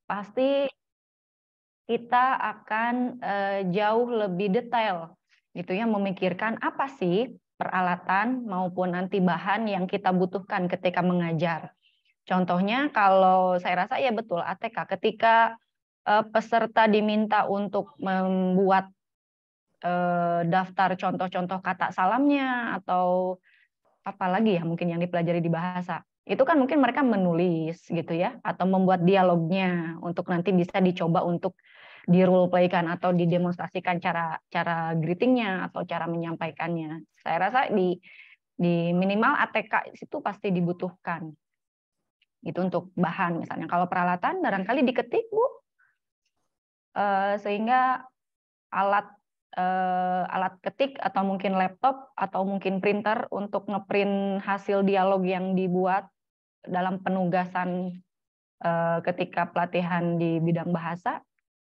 pasti kita akan jauh lebih detail gitu ya, memikirkan apa sih peralatan maupun nanti bahan yang kita butuhkan ketika mengajar. Contohnya kalau saya rasa ya betul ATK ketika peserta diminta untuk membuat daftar contoh-contoh kata salamnya atau apalagi ya mungkin yang dipelajari di bahasa. Itu kan mungkin mereka menulis gitu ya atau membuat dialognya untuk nanti bisa dicoba untuk di role play-kan atau didemonstrasikan cara greeting-nya atau cara menyampaikannya. Saya rasa di minimal ATK itu pasti dibutuhkan. Itu untuk bahan misalnya. Kalau peralatan barangkali diketik, Bu. Sehingga alat ketik atau mungkin laptop atau mungkin printer untuk ngeprint hasil dialog yang dibuat dalam penugasan ketika pelatihan di bidang bahasa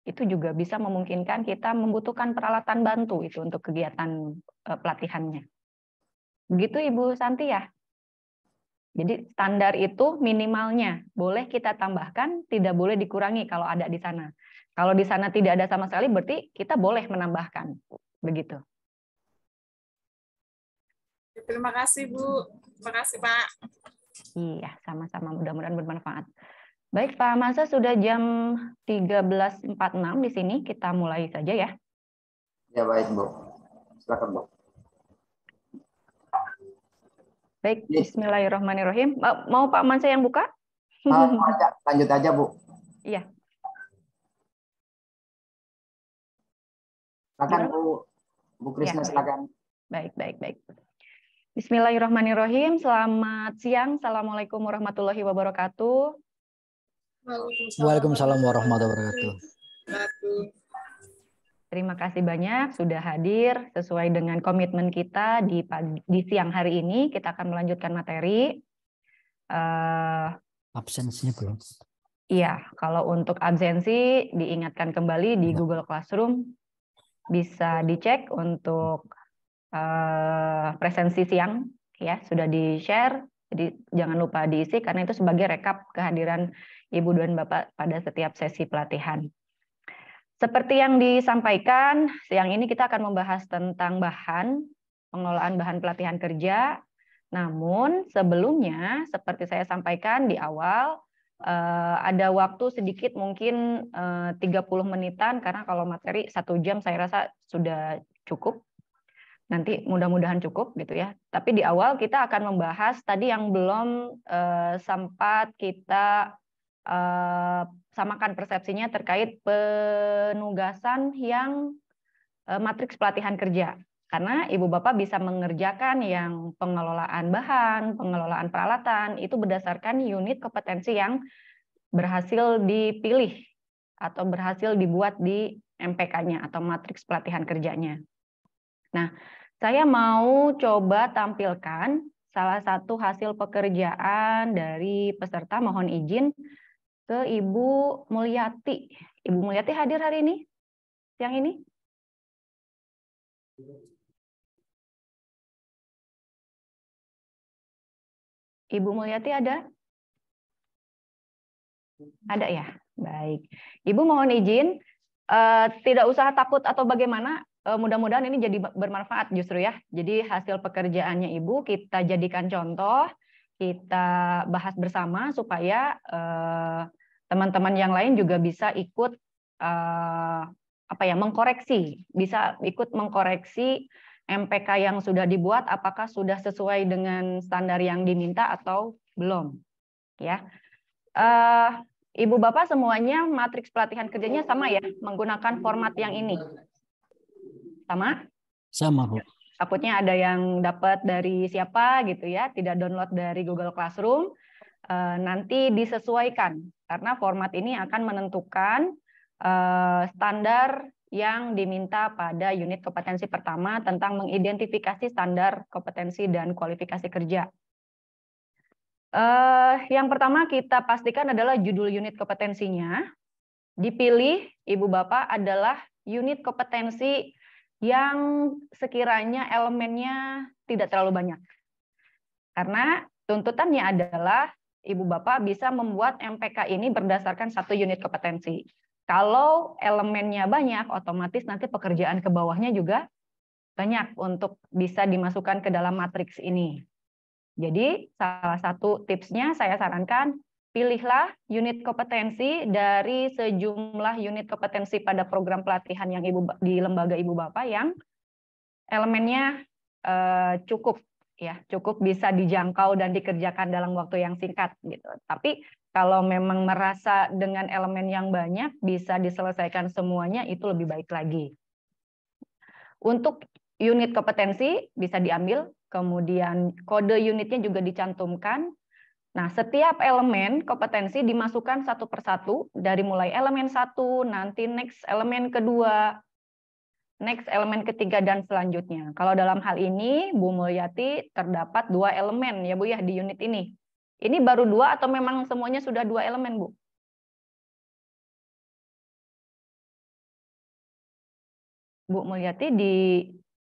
itu juga bisa memungkinkan kita membutuhkan peralatan bantu itu untuk kegiatan pelatihannya. Begitu Ibu Santi ya? Jadi standar itu minimalnya boleh kita tambahkan, tidak boleh dikurangi kalau ada di sana. Kalau di sana tidak ada sama sekali, berarti kita boleh menambahkan. Begitu. Terima kasih, Bu. Terima kasih, Pak. Iya, sama-sama. Mudah-mudahan bermanfaat. Baik, Pak Masa, sudah jam 13.46 di sini. Kita mulai saja ya. Ya, baik, Bu. Silakan, Bu. Baik, bismillahirrahmanirrahim. Mau Pak Mansa yang buka? Lanjut aja, Bu. Iya. Silakan, Bu Krisna, Ya, silakan. Baik. Bismillahirrahmanirrahim. Selamat siang. Assalamualaikum warahmatullahi wabarakatuh. Waalaikumsalam warahmatullahi wabarakatuh. Terima kasih banyak sudah hadir sesuai dengan komitmen kita di siang hari ini. Kita akan melanjutkan materi. Absensinya belum. Iya, kalau untuk absensi diingatkan kembali di Google Classroom bisa dicek untuk presensi siang ya sudah di-share. Jadi jangan lupa diisi karena itu sebagai rekap kehadiran Ibu dan Bapak pada setiap sesi pelatihan. Seperti yang disampaikan, siang ini kita akan membahas tentang pengelolaan bahan pelatihan kerja. Namun sebelumnya, seperti saya sampaikan di awal, ada waktu sedikit mungkin 30 menitan, karena kalau materi 1 jam saya rasa sudah cukup. Nanti mudah-mudahan cukup gitu ya. Tapi di awal kita akan membahas tadi yang belum sempat kita samakan persepsinya terkait penugasan yang matriks pelatihan kerja. Karena Ibu Bapak bisa mengerjakan yang pengelolaan bahan, pengelolaan peralatan, itu berdasarkan unit kompetensi yang berhasil dipilih atau berhasil dibuat di MPK-nya atau matriks pelatihan kerjanya. Nah, saya mau coba tampilkan salah satu hasil pekerjaan dari peserta, mohon izin ke Ibu Mulyati. Ibu Mulyati hadir hari ini? Siang ini? Ibu Mulyati ada? Ada ya? Baik. Ibu mohon izin, tidak usah takut atau bagaimana, mudah-mudahan ini jadi bermanfaat justru ya. Jadi hasil pekerjaannya Ibu kita jadikan contoh, kita bahas bersama supaya teman-teman yang lain juga bisa ikut mengkoreksi, bisa ikut mengkoreksi MPK yang sudah dibuat apakah sudah sesuai dengan standar yang diminta atau belum. Ya. Ibu Bapak semuanya matriks pelatihan kerjanya sama ya, menggunakan format yang ini. Sama? Sama, Bu. Takutnya ada yang dapat dari siapa gitu ya, tidak download dari Google Classroom. Nanti disesuaikan karena format ini akan menentukan standar yang diminta pada unit kompetensi pertama tentang mengidentifikasi standar kompetensi dan kualifikasi kerja. Yang pertama kita pastikan adalah judul unit kompetensinya. Dipilih Ibu Bapak adalah unit kompetensi yang sekiranya elemennya tidak terlalu banyak. Karena tuntutannya adalah Ibu Bapak bisa membuat MPK ini berdasarkan 1 unit kompetensi. Kalau elemennya banyak, otomatis nanti pekerjaan ke bawahnya juga banyak untuk bisa dimasukkan ke dalam matriks ini. Jadi salah satu tipsnya saya sarankan, pilihlah unit kompetensi dari sejumlah unit kompetensi pada program pelatihan yang di lembaga Ibu Bapak yang elemennya cukup bisa dijangkau dan dikerjakan dalam waktu yang singkat gitu. Tapi kalau memang merasa dengan elemen yang banyak bisa diselesaikan semuanya, itu lebih baik lagi. Untuk unit kompetensi bisa diambil, kemudian kode unitnya juga dicantumkan. Nah, setiap elemen kompetensi dimasukkan satu persatu dari mulai elemen 1, nanti next elemen kedua, next elemen ketiga, dan selanjutnya. Kalau dalam hal ini, Bu Mulyati terdapat 2 elemen ya Bu ya di unit ini. Ini baru 2 atau memang semuanya sudah 2 elemen Bu? Bu Mulyati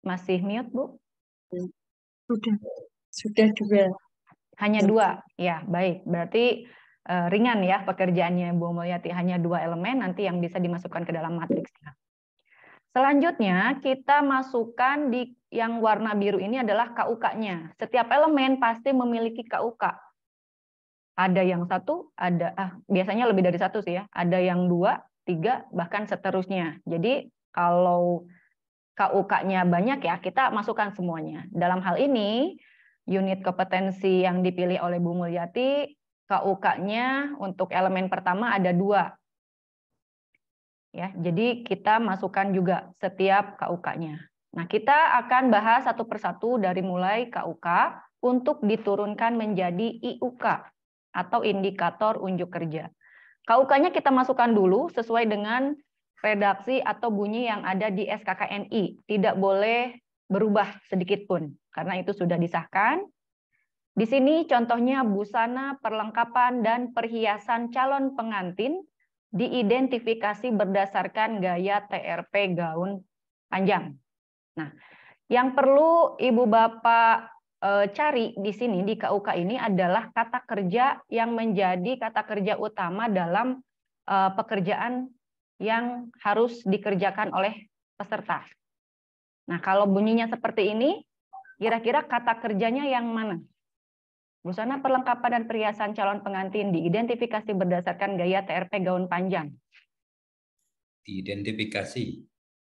masih mute Bu? Sudah 2. Hanya 2, ya baik. Berarti ringan ya pekerjaannya Bu Mulyati, hanya 2 elemen nanti yang bisa dimasukkan ke dalam matriksnya. Selanjutnya kita masukkan di yang warna biru ini adalah KUK-nya. Setiap elemen pasti memiliki KUK. Ada yang 1, biasanya lebih dari 1 sih ya. Ada yang 2, 3, bahkan seterusnya. Jadi kalau KUK-nya banyak ya, kita masukkan semuanya. Dalam hal ini, unit kompetensi yang dipilih oleh Bu Mulyati, KUK-nya untuk elemen pertama ada 2. Ya, jadi kita masukkan juga setiap KUK-nya. Nah, kita akan bahas satu persatu dari mulai KUK untuk diturunkan menjadi IUK atau indikator unjuk kerja. KUK-nya kita masukkan dulu sesuai dengan redaksi atau bunyi yang ada di SKKNI. Tidak boleh berubah sedikit pun, karena itu sudah disahkan. Di sini contohnya busana, perlengkapan, dan perhiasan calon pengantin diidentifikasi berdasarkan gaya TRP gaun panjang. Nah, yang perlu Ibu Bapak cari di sini di KUK ini adalah kata kerja yang menjadi kata kerja utama dalam pekerjaan yang harus dikerjakan oleh peserta. Nah, kalau bunyinya seperti ini, kira-kira kata kerjanya yang mana? Busana, perlengkapan, dan perhiasan calon pengantin diidentifikasi berdasarkan gaya TRP gaun panjang. Diidentifikasi.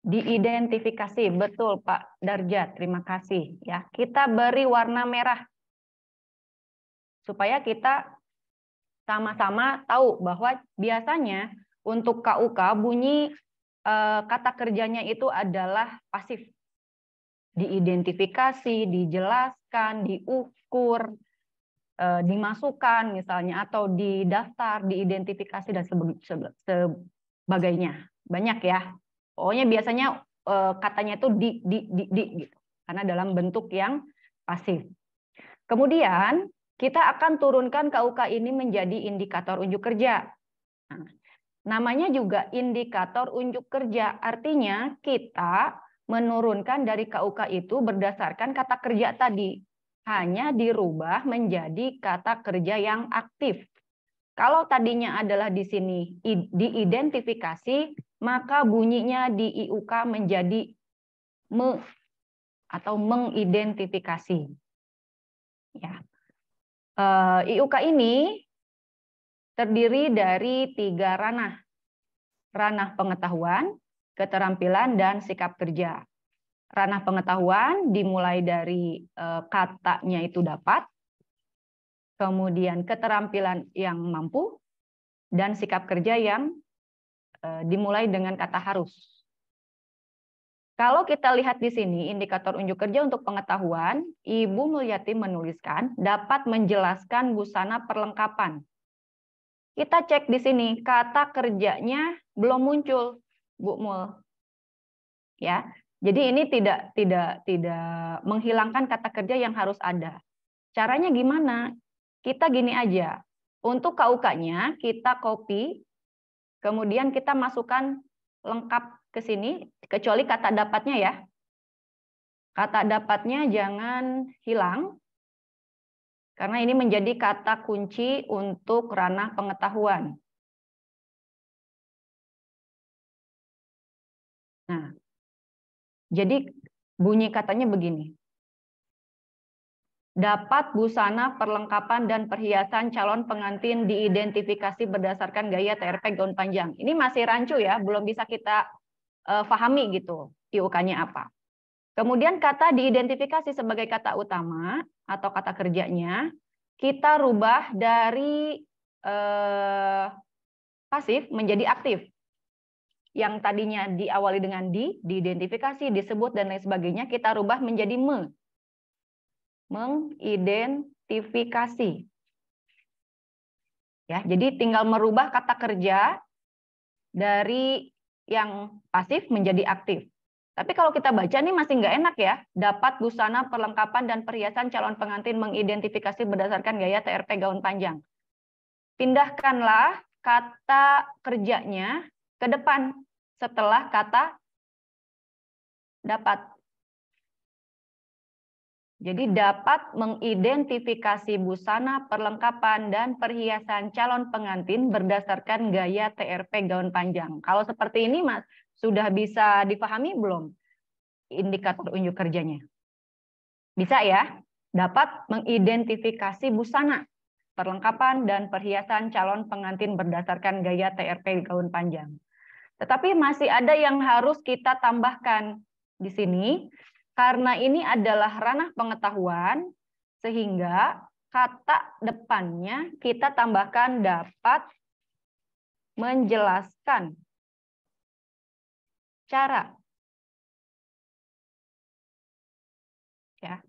Diidentifikasi, betul Pak Darjat, terima kasih. Ya, kita beri warna merah supaya kita sama-sama tahu bahwa biasanya untuk KUK bunyi kata kerjanya itu adalah pasif. Diidentifikasi, dijelaskan, diukur, dimasukkan misalnya, atau didaftar, diidentifikasi, dan sebagainya. Banyak ya. Pokoknya biasanya katanya itu di gitu. Karena dalam bentuk yang pasif. Kemudian kita akan turunkan KUK ini menjadi indikator unjuk kerja. Nah, namanya juga indikator unjuk kerja. Artinya kita menurunkan dari KUK itu berdasarkan kata kerja tadi. Hanya dirubah menjadi kata kerja yang aktif. Kalau tadinya adalah di sini diidentifikasi, maka bunyinya di IUK menjadi atau mengidentifikasi. Ya. IUK ini terdiri dari 3 ranah. Ranah pengetahuan, keterampilan, dan sikap kerja. Ranah pengetahuan dimulai dari katanya itu dapat, kemudian keterampilan yang mampu, dan sikap kerja yang dimulai dengan kata harus. Kalau kita lihat di sini, indikator unjuk kerja untuk pengetahuan, Ibu Mulyati menuliskan dapat menjelaskan busana perlengkapan. Kita cek di sini, kata kerjanya belum muncul, Bu Mul. Ya. Jadi ini tidak menghilangkan kata kerja yang harus ada. Caranya gimana? Kita gini aja. Untuk KUK-nya kita copy, kemudian kita masukkan lengkap ke sini, kecuali kata dapatnya ya. Kata dapatnya jangan hilang. Karena ini menjadi kata kunci untuk ranah pengetahuan. Nah, jadi bunyi katanya begini. Dapat busana, perlengkapan, dan perhiasan calon pengantin diidentifikasi berdasarkan gaya TRP gaun panjang. Ini masih rancu ya, belum bisa kita pahami gitu, IUK-nya apa. Kemudian kata diidentifikasi sebagai kata utama atau kata kerjanya, kita rubah dari pasif menjadi aktif. Yang tadinya diawali dengan diidentifikasi, disebut, dan lain sebagainya, kita rubah menjadi mengidentifikasi. Ya, jadi tinggal merubah kata kerja dari yang pasif menjadi aktif. Tapi kalau kita baca nih masih nggak enak ya. Dapat busana, perlengkapan, dan perhiasan calon pengantin mengidentifikasi berdasarkan gaya TRP gaun panjang. Pindahkanlah kata kerjanya ke depan setelah kata dapat. Jadi dapat mengidentifikasi busana, perlengkapan, dan perhiasan calon pengantin berdasarkan gaya TRP gaun panjang. Kalau seperti ini, Mas, sudah bisa dipahami belum indikator unjuk kerjanya? Bisa ya? Dapat mengidentifikasi busana, perlengkapan, dan perhiasan calon pengantin berdasarkan gaya TRP gaun panjang. Tetapi masih ada yang harus kita tambahkan di sini. Karena ini adalah ranah pengetahuan, sehingga kata depannya kita tambahkan dapat menjelaskan cara. Ya,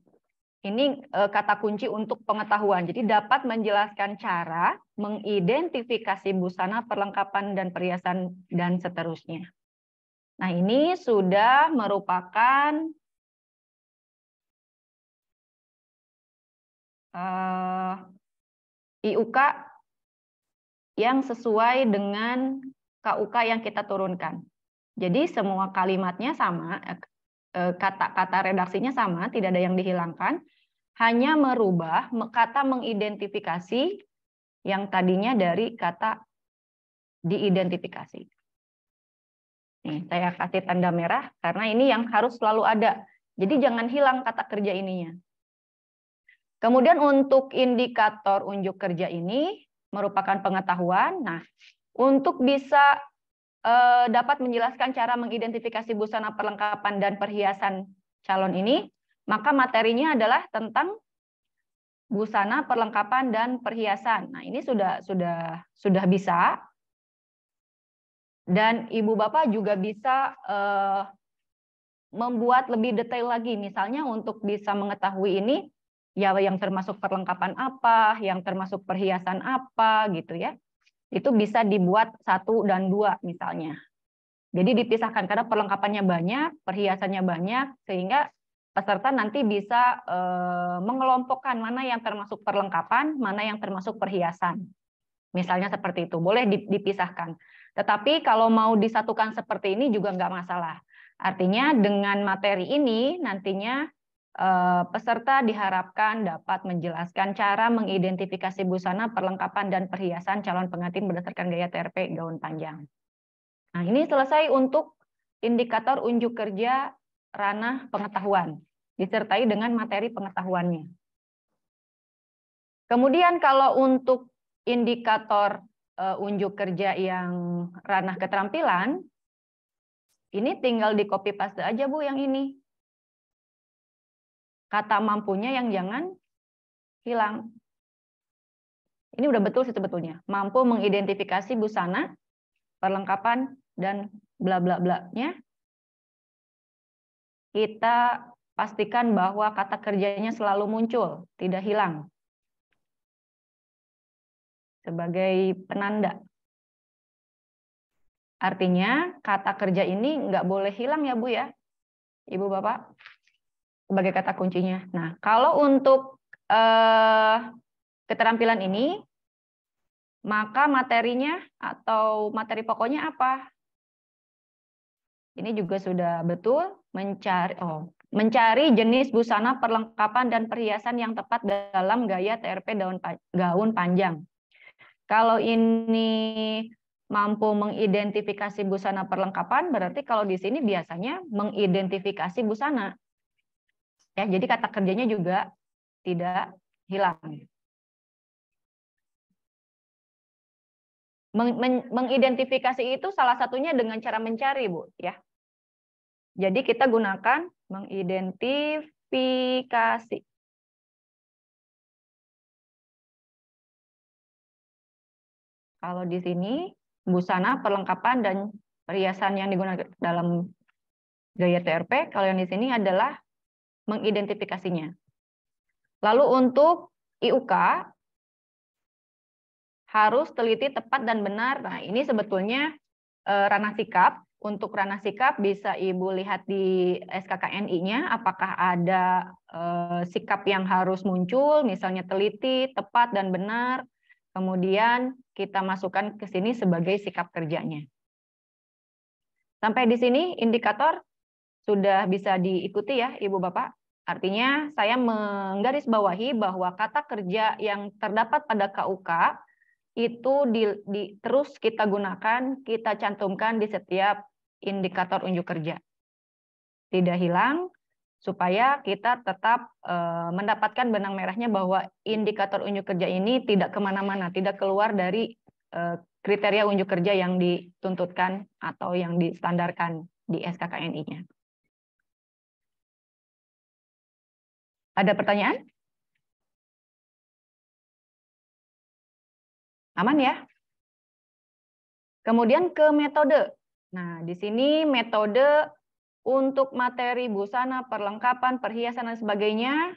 ini kata kunci untuk pengetahuan. Jadi dapat menjelaskan cara, mengidentifikasi busana, perlengkapan, dan perhiasan, dan seterusnya. Nah, ini sudah merupakan IUK yang sesuai dengan KUK yang kita turunkan. Jadi semua kalimatnya sama, kata-kata redaksinya sama, tidak ada yang dihilangkan, hanya merubah kata mengidentifikasi yang tadinya dari kata diidentifikasi. Nih, saya kasih tanda merah karena ini yang harus selalu ada. Jadi jangan hilang kata kerja ininya. Kemudian untuk indikator unjuk kerja ini merupakan pengetahuan. Nah, untuk bisa dapat menjelaskan cara mengidentifikasi busana, perlengkapan, dan perhiasan calon ini, maka materinya adalah tentang busana, perlengkapan, dan perhiasan. Nah, ini sudah bisa. Dan Ibu Bapak juga bisa membuat lebih detail lagi. Misalnya untuk bisa mengetahui ini, ya yang termasuk perlengkapan apa, yang termasuk perhiasan apa gitu ya. Itu bisa dibuat 1 dan 2 misalnya. Jadi dipisahkan karena perlengkapannya banyak, perhiasannya banyak, sehingga peserta nanti bisa mengelompokkan mana yang termasuk perlengkapan, mana yang termasuk perhiasan. Misalnya seperti itu, boleh dipisahkan. Tetapi kalau mau disatukan seperti ini juga nggak masalah. Artinya dengan materi ini nantinya peserta diharapkan dapat menjelaskan cara mengidentifikasi busana, perlengkapan, dan perhiasan calon pengantin berdasarkan gaya TRP gaun panjang. Nah, ini selesai untuk indikator unjuk kerja ranah pengetahuan, disertai dengan materi pengetahuannya. Kemudian kalau untuk indikator unjuk kerja yang ranah keterampilan, ini tinggal di copy paste aja Bu yang ini. Kata mampunya yang jangan hilang. Ini udah betul sih sebetulnya. Mampu mengidentifikasi busana, perlengkapan, dan bla bla bla-nya. Kita pastikan bahwa kata kerjanya selalu muncul, tidak hilang. Sebagai penanda. Artinya kata kerja ini nggak boleh hilang ya Bu ya, Ibu Bapak, sebagai kata kuncinya. Nah, kalau untuk keterampilan ini, maka materinya atau materi pokoknya apa? Ini juga sudah betul mencari, mencari jenis busana perlengkapan dan perhiasan yang tepat dalam gaya TRP gaun panjang. Kalau ini mampu mengidentifikasi busana perlengkapan, berarti kalau di sini biasanya mengidentifikasi busana. Ya, jadi kata kerjanya juga tidak hilang. Mengidentifikasi itu salah satunya dengan cara mencari, Bu, ya. Jadi kita gunakan mengidentifikasi. Kalau di sini busana, perlengkapan dan perhiasan yang digunakan dalam gaya TRP, kalau yang di sini adalah mengidentifikasinya. Lalu untuk IUK harus teliti, tepat dan benar. Nah, ini sebetulnya ranah sikap. Untuk ranah sikap bisa Ibu lihat di SKKNI-nya apakah ada sikap yang harus muncul, misalnya teliti, tepat dan benar. Kemudian kita masukkan ke sini sebagai sikap kerjanya. Sampai di sini indikator sudah bisa diikuti ya Ibu Bapak. Artinya saya menggarisbawahi bahwa kata kerja yang terdapat pada KUK itu terus kita gunakan, kita cantumkan di setiap indikator unjuk kerja. Tidak hilang, supaya kita tetap mendapatkan benang merahnya bahwa indikator unjuk kerja ini tidak kemana-mana, tidak keluar dari kriteria unjuk kerja yang dituntutkan atau yang distandarkan di SKKNI-nya. Ada pertanyaan? Aman ya? Kemudian ke metode. Nah, di sini metode untuk materi busana, perlengkapan, perhiasan dan sebagainya.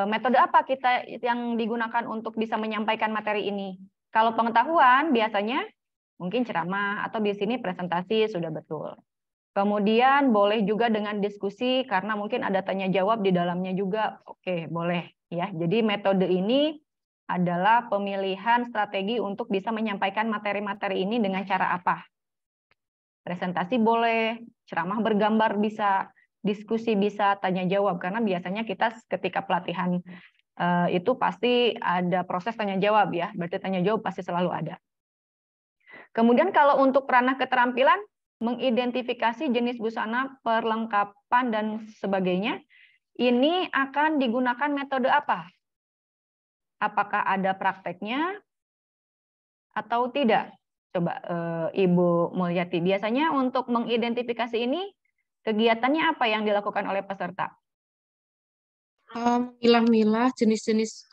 Metode apa kita yang digunakan untuk bisa menyampaikan materi ini? Kalau pengetahuan biasanya mungkin ceramah atau di sini presentasi sudah betul. Kemudian boleh juga dengan diskusi karena mungkin ada tanya jawab di dalamnya juga. Oke, boleh ya. Jadi metode ini adalah pemilihan strategi untuk bisa menyampaikan materi-materi ini dengan cara apa? Presentasi boleh, ceramah bergambar bisa, diskusi bisa, tanya jawab karena biasanya kita ketika pelatihan itu pasti ada proses tanya jawab ya. Berarti tanya jawab pasti selalu ada. Kemudian kalau untuk ranah keterampilan, mengidentifikasi jenis busana, perlengkapan dan sebagainya, ini akan digunakan metode apa? Apakah ada prakteknya atau tidak? Coba Ibu Mulyati, biasanya untuk mengidentifikasi ini kegiatannya apa yang dilakukan oleh peserta? Milah-milah jenis-jenis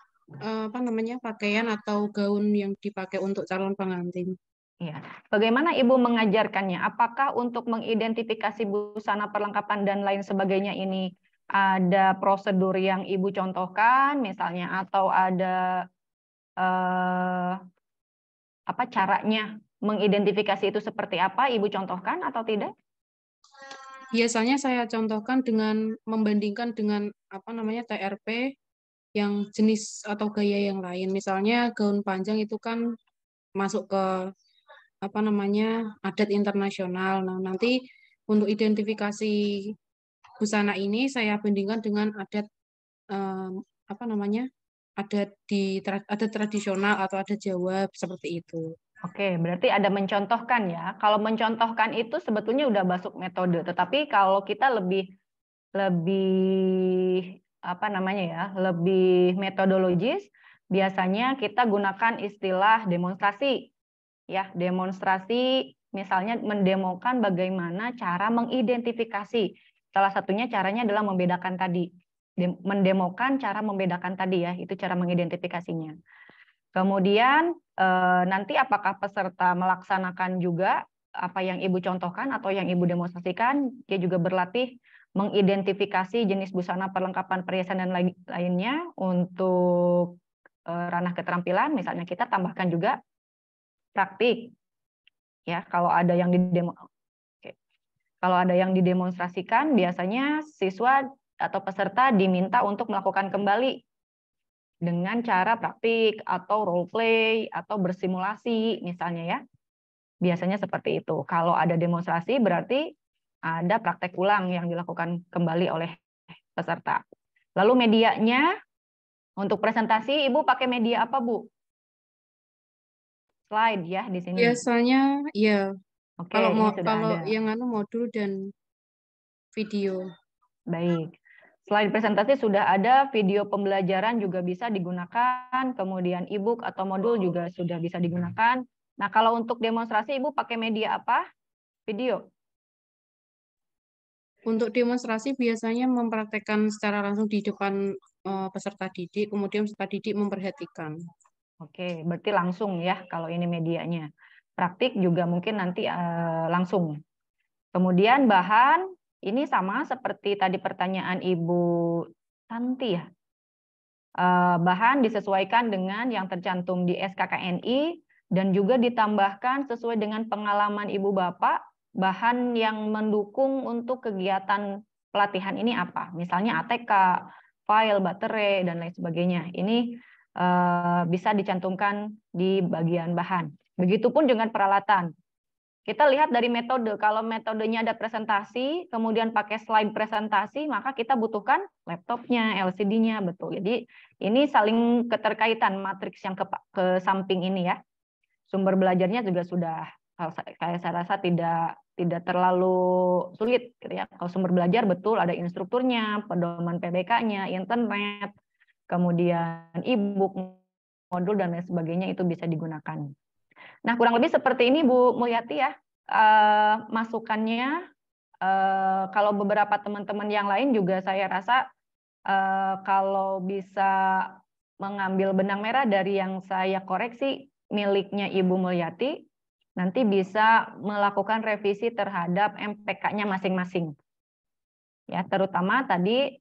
pakaian atau gaun yang dipakai untuk calon pengantin. Ya. Bagaimana Ibu mengajarkannya? Apakah untuk mengidentifikasi busana, perlengkapan dan lain sebagainya ini ada prosedur yang Ibu contohkan misalnya atau ada apa caranya mengidentifikasi itu seperti apa? Ibu contohkan atau tidak? Biasanya saya contohkan dengan membandingkan dengan TRP yang jenis atau gaya yang lain. Misalnya gaun panjang itu kan masuk ke adat internasional. Nah, nanti untuk identifikasi busana ini saya bandingkan dengan adat adat tradisional atau adat Jawa seperti itu. Oke, berarti ada mencontohkan ya. Kalau mencontohkan itu sebetulnya udah masuk metode, tetapi kalau kita lebih lebih metodologis, biasanya kita gunakan istilah demonstrasi. Ya, demonstrasi misalnya mendemokan bagaimana cara mengidentifikasi. Salah satunya caranya adalah membedakan tadi. Mendemokan cara membedakan tadi ya, itu cara mengidentifikasinya. Kemudian nanti apakah peserta melaksanakan juga apa yang Ibu contohkan atau yang Ibu demonstrasikan, dia juga berlatih mengidentifikasi jenis busana, perlengkapan, perhiasan dan lainnya untuk ranah keterampilan. Misalnya kita tambahkan juga praktik. Ya, kalau ada yang didemonstrasikan, biasanya siswa atau peserta diminta untuk melakukan kembali dengan cara praktik atau role play atau bersimulasi misalnya ya. Biasanya seperti itu. Kalau ada demonstrasi berarti ada praktek ulang yang dilakukan kembali oleh peserta. Lalu medianya, untuk presentasi Ibu pakai media apa, Bu? Slide ya di sini. Biasanya ya Oke, kalau ini sudah kalau ada. yang modul dan video. Baik. Selain presentasi sudah ada, video pembelajaran juga bisa digunakan, kemudian e-book atau modul juga sudah bisa digunakan. Nah, kalau untuk demonstrasi Ibu pakai media apa? Video. Untuk demonstrasi biasanya mempraktekkan secara langsung di depan peserta didik, kemudian peserta didik memperhatikan. Oke, berarti langsung ya kalau ini medianya. Praktik juga mungkin nanti langsung. Kemudian bahan, ini sama seperti tadi pertanyaan Ibu Tanti ya. Bahan disesuaikan dengan yang tercantum di SKKNI dan juga ditambahkan sesuai dengan pengalaman Ibu Bapak, bahan yang mendukung untuk kegiatan pelatihan ini apa? Misalnya ATK, file, baterai, dan lain sebagainya. Ini bisa dicantumkan di bagian bahan. Begitupun dengan peralatan. Kita lihat dari metode, kalau metodenya ada presentasi, kemudian pakai slide presentasi, maka kita butuhkan laptopnya, LCD-nya, betul. Jadi ini saling keterkaitan matriks yang ke samping ini ya. Sumber belajarnya juga sudah, saya rasa tidak terlalu sulit. Gitu ya. Kalau sumber belajar betul ada instrukturnya, pedoman PBK-nya, internet, kemudian e-book, modul, dan lain sebagainya itu bisa digunakan. Nah, kurang lebih seperti ini Bu Mulyati ya, masukannya. Kalau beberapa teman-teman yang lain juga saya rasa kalau bisa mengambil benang merah dari yang saya koreksi miliknya Ibu Mulyati, nanti bisa melakukan revisi terhadap MPK-nya masing-masing. Ya, terutama tadi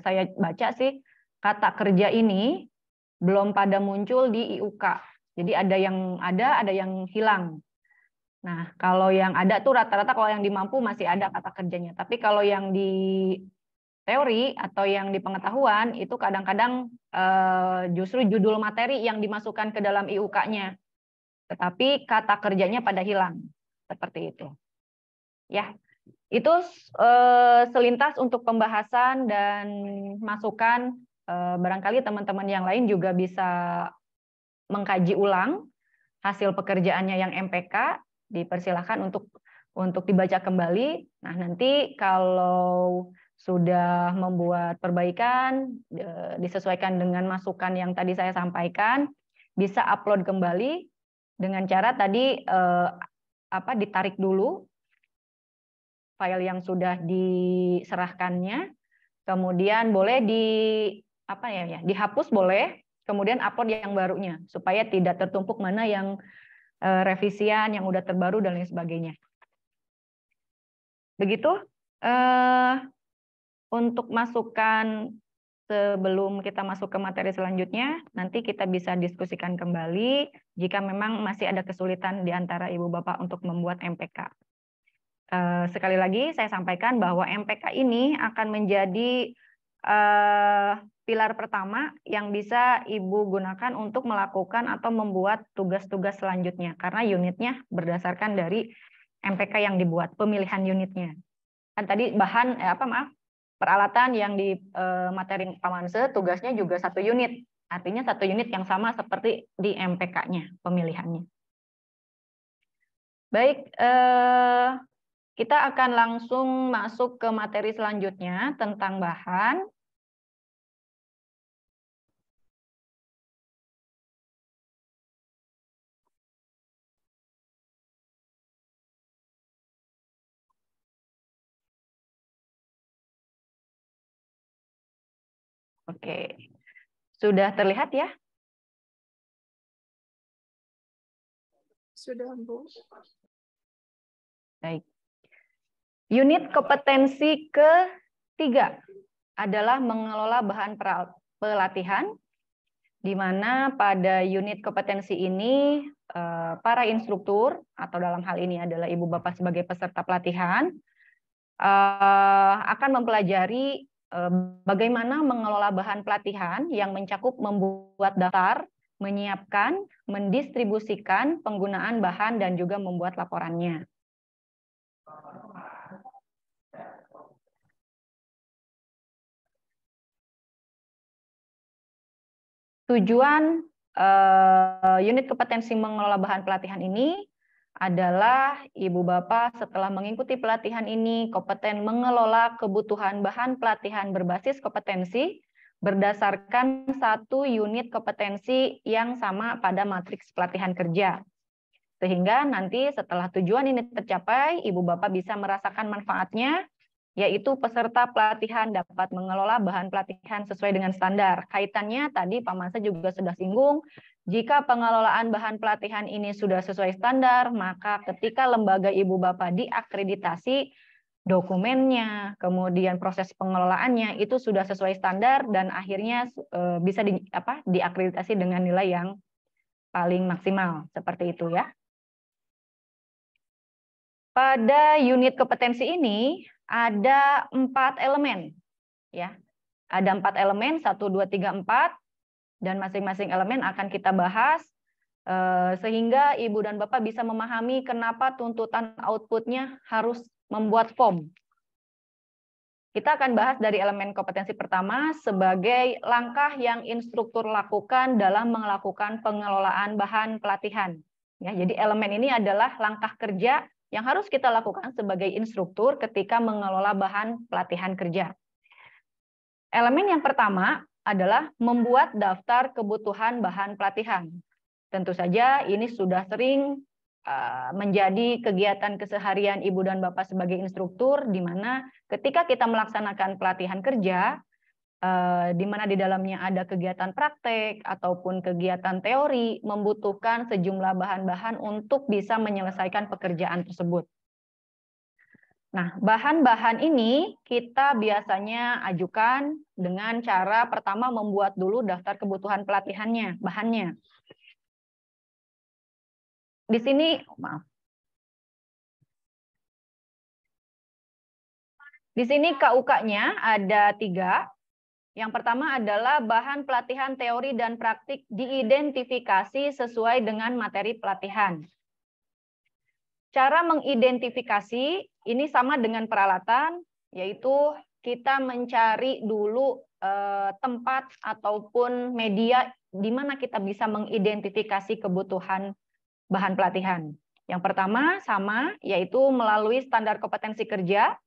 saya baca sih kata kerja ini belum pada muncul di IUK. Jadi ada yang hilang. Nah, kalau yang ada tuh rata-rata kalau yang di mampu masih ada kata kerjanya. Tapi kalau yang di teori atau yang di pengetahuan itu kadang-kadang justru judul materi yang dimasukkan ke dalam IUK-nya. Tetapi kata kerjanya pada hilang. Seperti itu. Ya, itu selintas untuk pembahasan dan masukan. Barangkali teman-teman yang lain juga bisa mengkaji ulang hasil pekerjaannya yang MPK, dipersilahkan untuk dibaca kembali. Nah, nanti kalau sudah membuat perbaikan, disesuaikan dengan masukan yang tadi saya sampaikan, bisa upload kembali dengan cara tadi ditarik dulu file yang sudah diserahkannya, kemudian boleh dihapus boleh, kemudian upload yang barunya supaya tidak tertumpuk mana yang revisian yang udah terbaru dan lain sebagainya. Begitu untuk masukan sebelum kita masuk ke materi selanjutnya, nanti kita bisa diskusikan kembali jika memang masih ada kesulitan di antara Ibu Bapak untuk membuat MPK. Sekali lagi saya sampaikan bahwa MPK ini akan menjadi pilar pertama yang bisa Ibu gunakan untuk melakukan atau membuat tugas-tugas selanjutnya, karena unitnya berdasarkan dari MPK yang dibuat, pemilihan unitnya. Kan tadi peralatan yang di materi Pamanse tugasnya juga 1 unit, artinya 1 unit yang sama seperti di MPK-nya pemilihannya. Baik, kita akan langsung masuk ke materi selanjutnya tentang bahan. Oke, sudah terlihat ya? Sudah, Bu. Baik. Unit kompetensi ketiga adalah mengelola bahan pelatihan, di mana pada unit kompetensi ini para instruktur, atau dalam hal ini adalah Ibu Bapak sebagai peserta pelatihan, akan mempelajari bagaimana mengelola bahan pelatihan yang mencakup membuat daftar, menyiapkan, mendistribusikan penggunaan bahan, dan juga membuat laporannya. tujuan unit kompetensi mengelola bahan pelatihan ini adalah Ibu Bapak setelah mengikuti pelatihan ini kompeten mengelola kebutuhan bahan pelatihan berbasis kompetensi berdasarkan satu unit kompetensi yang sama pada matriks pelatihan kerja. Sehingga nanti setelah tujuan ini tercapai, Ibu Bapak bisa merasakan manfaatnya, yaitu peserta pelatihan dapat mengelola bahan pelatihan sesuai dengan standar. Kaitannya tadi Pak Masa juga sudah singgung, jika pengelolaan bahan pelatihan ini sudah sesuai standar, maka ketika lembaga Ibu Bapak diakreditasi, dokumennya, kemudian proses pengelolaannya itu sudah sesuai standar dan akhirnya bisa diakreditasi dengan nilai yang paling maksimal, seperti itu ya. Pada unit kompetensi ini ada 4 elemen, ya. Ada 4 elemen, 1, 2, 3, 4, dan masing-masing elemen akan kita bahas sehingga Ibu dan Bapak bisa memahami kenapa tuntutan outputnya harus membuat form. Kita akan bahas dari elemen kompetensi pertama sebagai langkah yang instruktur lakukan dalam melakukan pengelolaan bahan pelatihan. Ya, jadi elemen ini adalah langkah kerja yang harus kita lakukan sebagai instruktur ketika mengelola bahan pelatihan kerja. Elemen yang pertama adalah membuat daftar kebutuhan bahan pelatihan. Tentu saja ini sudah sering menjadi kegiatan keseharian Ibu dan Bapak sebagai instruktur, di mana ketika kita melaksanakan pelatihan kerja, di mana di dalamnya ada kegiatan praktek ataupun kegiatan teori, membutuhkan sejumlah bahan-bahan untuk bisa menyelesaikan pekerjaan tersebut. Nah, bahan-bahan ini kita biasanya ajukan dengan cara pertama membuat dulu daftar kebutuhan pelatihannya, bahannya. Di sini, maaf. Di sini KUK-nya ada 3. Yang pertama adalah bahan pelatihan teori dan praktik diidentifikasi sesuai dengan materi pelatihan. Cara mengidentifikasi ini sama dengan peralatan, yaitu kita mencari dulu tempat ataupun media di mana kita bisa mengidentifikasi kebutuhan bahan pelatihan. Yang pertama sama, yaitu melalui standar kompetensi kerja,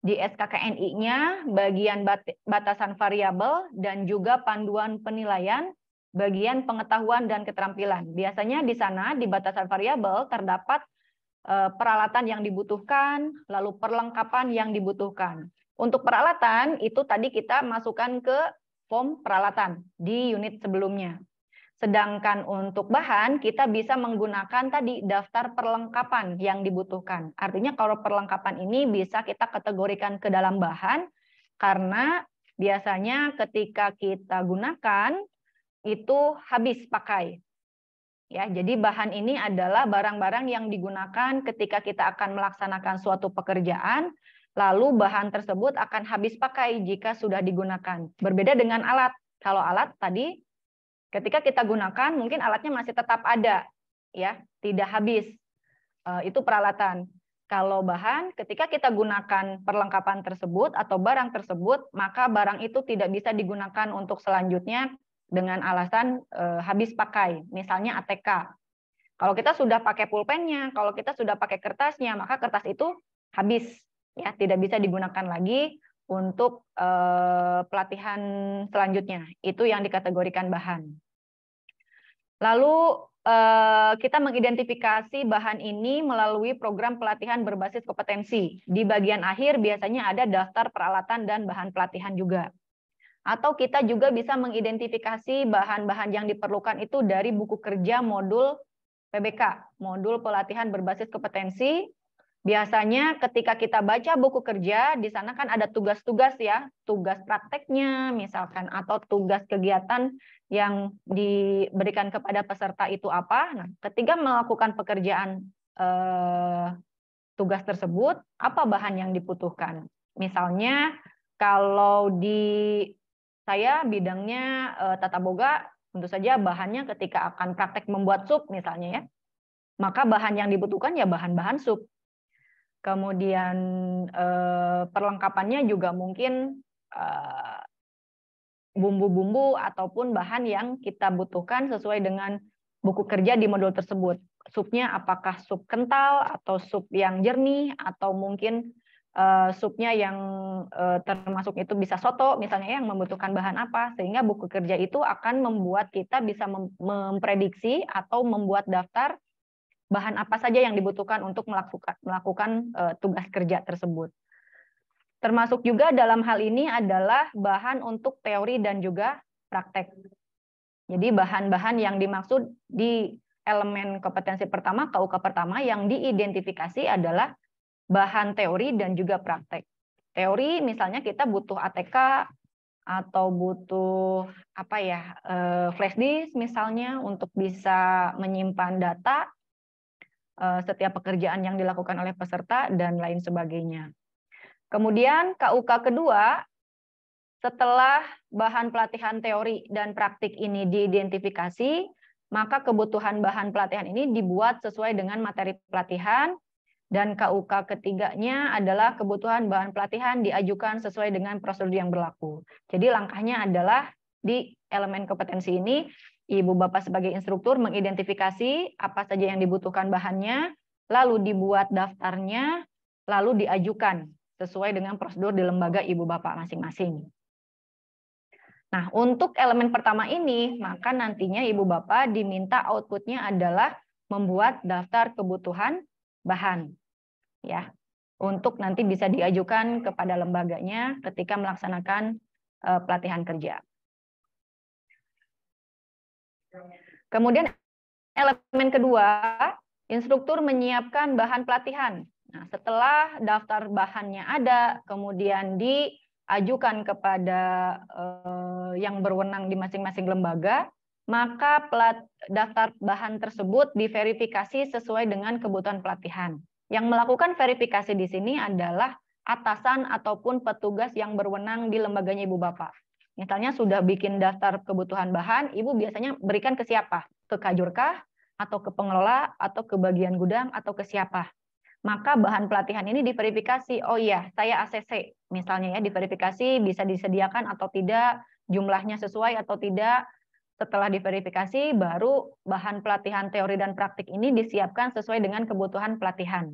di SKKNI-nya bagian batasan variabel dan juga panduan penilaian bagian pengetahuan dan keterampilan. Biasanya di sana di batasan variabel terdapat peralatan yang dibutuhkan, lalu perlengkapan yang dibutuhkan. Untuk peralatan itu tadi kita masukkan ke form peralatan di unit sebelumnya. Sedangkan untuk bahan kita bisa menggunakan tadi daftar perlengkapan yang dibutuhkan. Artinya kalau perlengkapan ini bisa kita kategorikan ke dalam bahan karena biasanya ketika kita gunakan itu habis pakai. Ya, jadi bahan ini adalah barang-barang yang digunakan ketika kita akan melaksanakan suatu pekerjaan, lalu bahan tersebut akan habis pakai jika sudah digunakan. Berbeda dengan alat. Kalau alat tadi ketika kita gunakan mungkin alatnya masih tetap ada, ya, tidak habis. Itu peralatan. Kalau bahan ketika kita gunakan perlengkapan tersebut atau barang tersebut, maka barang itu tidak bisa digunakan untuk selanjutnya dengan alasan habis pakai, misalnya ATK. Kalau kita sudah pakai pulpennya, kalau kita sudah pakai kertasnya, maka kertas itu habis, ya, tidak bisa digunakan lagi untuk pelatihan selanjutnya. Itu yang dikategorikan bahan. Lalu kita mengidentifikasi bahan ini melalui program pelatihan berbasis kompetensi. Di bagian akhir biasanya ada daftar peralatan dan bahan pelatihan juga. Atau kita juga bisa mengidentifikasi bahan-bahan yang diperlukan itu dari buku kerja modul PBK, modul pelatihan berbasis kompetensi. Biasanya ketika kita baca buku kerja, di sana kan ada tugas-tugas ya, tugas prakteknya misalkan, atau tugas kegiatan yang diberikan kepada peserta itu apa. Nah, ketika melakukan pekerjaan tugas tersebut, apa bahan yang dibutuhkan? Misalnya kalau di saya bidangnya tata boga, tentu saja bahannya ketika akan praktek membuat sup misalnya ya, maka bahan yang dibutuhkan ya bahan-bahan sup. Kemudian perlengkapannya juga mungkin bumbu-bumbu ataupun bahan yang kita butuhkan sesuai dengan buku kerja di modul tersebut. Supnya apakah sup kental atau sup yang jernih atau mungkin supnya yang termasuk itu bisa soto misalnya yang membutuhkan bahan apa, sehingga buku kerja itu akan membuat kita bisa memprediksi atau membuat daftar bahan apa saja yang dibutuhkan untuk melakukan tugas kerja tersebut. Termasuk juga dalam hal ini adalah bahan untuk teori dan juga praktek. Jadi bahan-bahan yang dimaksud di elemen kompetensi pertama, KUK pertama, yang diidentifikasi adalah bahan teori dan juga praktek. Teori misalnya kita butuh ATK atau butuh flash disk misalnya untuk bisa menyimpan data setiap pekerjaan yang dilakukan oleh peserta dan lain sebagainya. Kemudian KUK kedua, setelah bahan pelatihan teori dan praktik ini diidentifikasi, maka kebutuhan bahan pelatihan ini dibuat sesuai dengan materi pelatihan, dan KUK ketiganya adalah kebutuhan bahan pelatihan diajukan sesuai dengan prosedur yang berlaku. Jadi langkahnya adalah di elemen kompetensi ini, Ibu Bapak sebagai instruktur mengidentifikasi apa saja yang dibutuhkan bahannya, lalu dibuat daftarnya, lalu diajukan sesuai dengan prosedur di lembaga Ibu Bapak masing-masing. Nah, untuk elemen pertama ini, maka nantinya Ibu Bapak diminta outputnya adalah membuat daftar kebutuhan bahan, ya, untuk nanti bisa diajukan kepada lembaganya ketika melaksanakan pelatihan kerja. Kemudian elemen kedua, instruktur menyiapkan bahan pelatihan. Nah, setelah daftar bahannya ada, kemudian diajukan kepada yang berwenang di masing-masing lembaga, maka daftar bahan tersebut diverifikasi sesuai dengan kebutuhan pelatihan. Yang melakukan verifikasi di sini adalah atasan ataupun petugas yang berwenang di lembaganya Ibu Bapak. Misalnya sudah bikin daftar kebutuhan bahan, Ibu biasanya berikan ke siapa? Ke Kajurkah? Atau ke pengelola? Atau ke bagian gudang? Atau ke siapa? Maka bahan pelatihan ini diverifikasi. Oh iya, saya ACC. Misalnya ya, diverifikasi bisa disediakan atau tidak, jumlahnya sesuai atau tidak. Setelah diverifikasi, baru bahan pelatihan teori dan praktik ini disiapkan sesuai dengan kebutuhan pelatihan.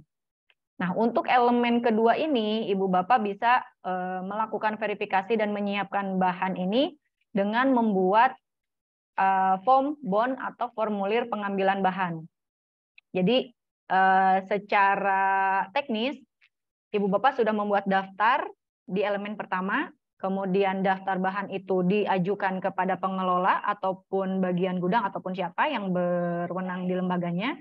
Nah, untuk elemen kedua ini, Ibu Bapak bisa melakukan verifikasi dan menyiapkan bahan ini dengan membuat form bond atau formulir pengambilan bahan. Jadi, secara teknis, Ibu Bapak sudah membuat daftar di elemen pertama, kemudian daftar bahan itu diajukan kepada pengelola ataupun bagian gudang ataupun siapa yang berwenang di lembaganya.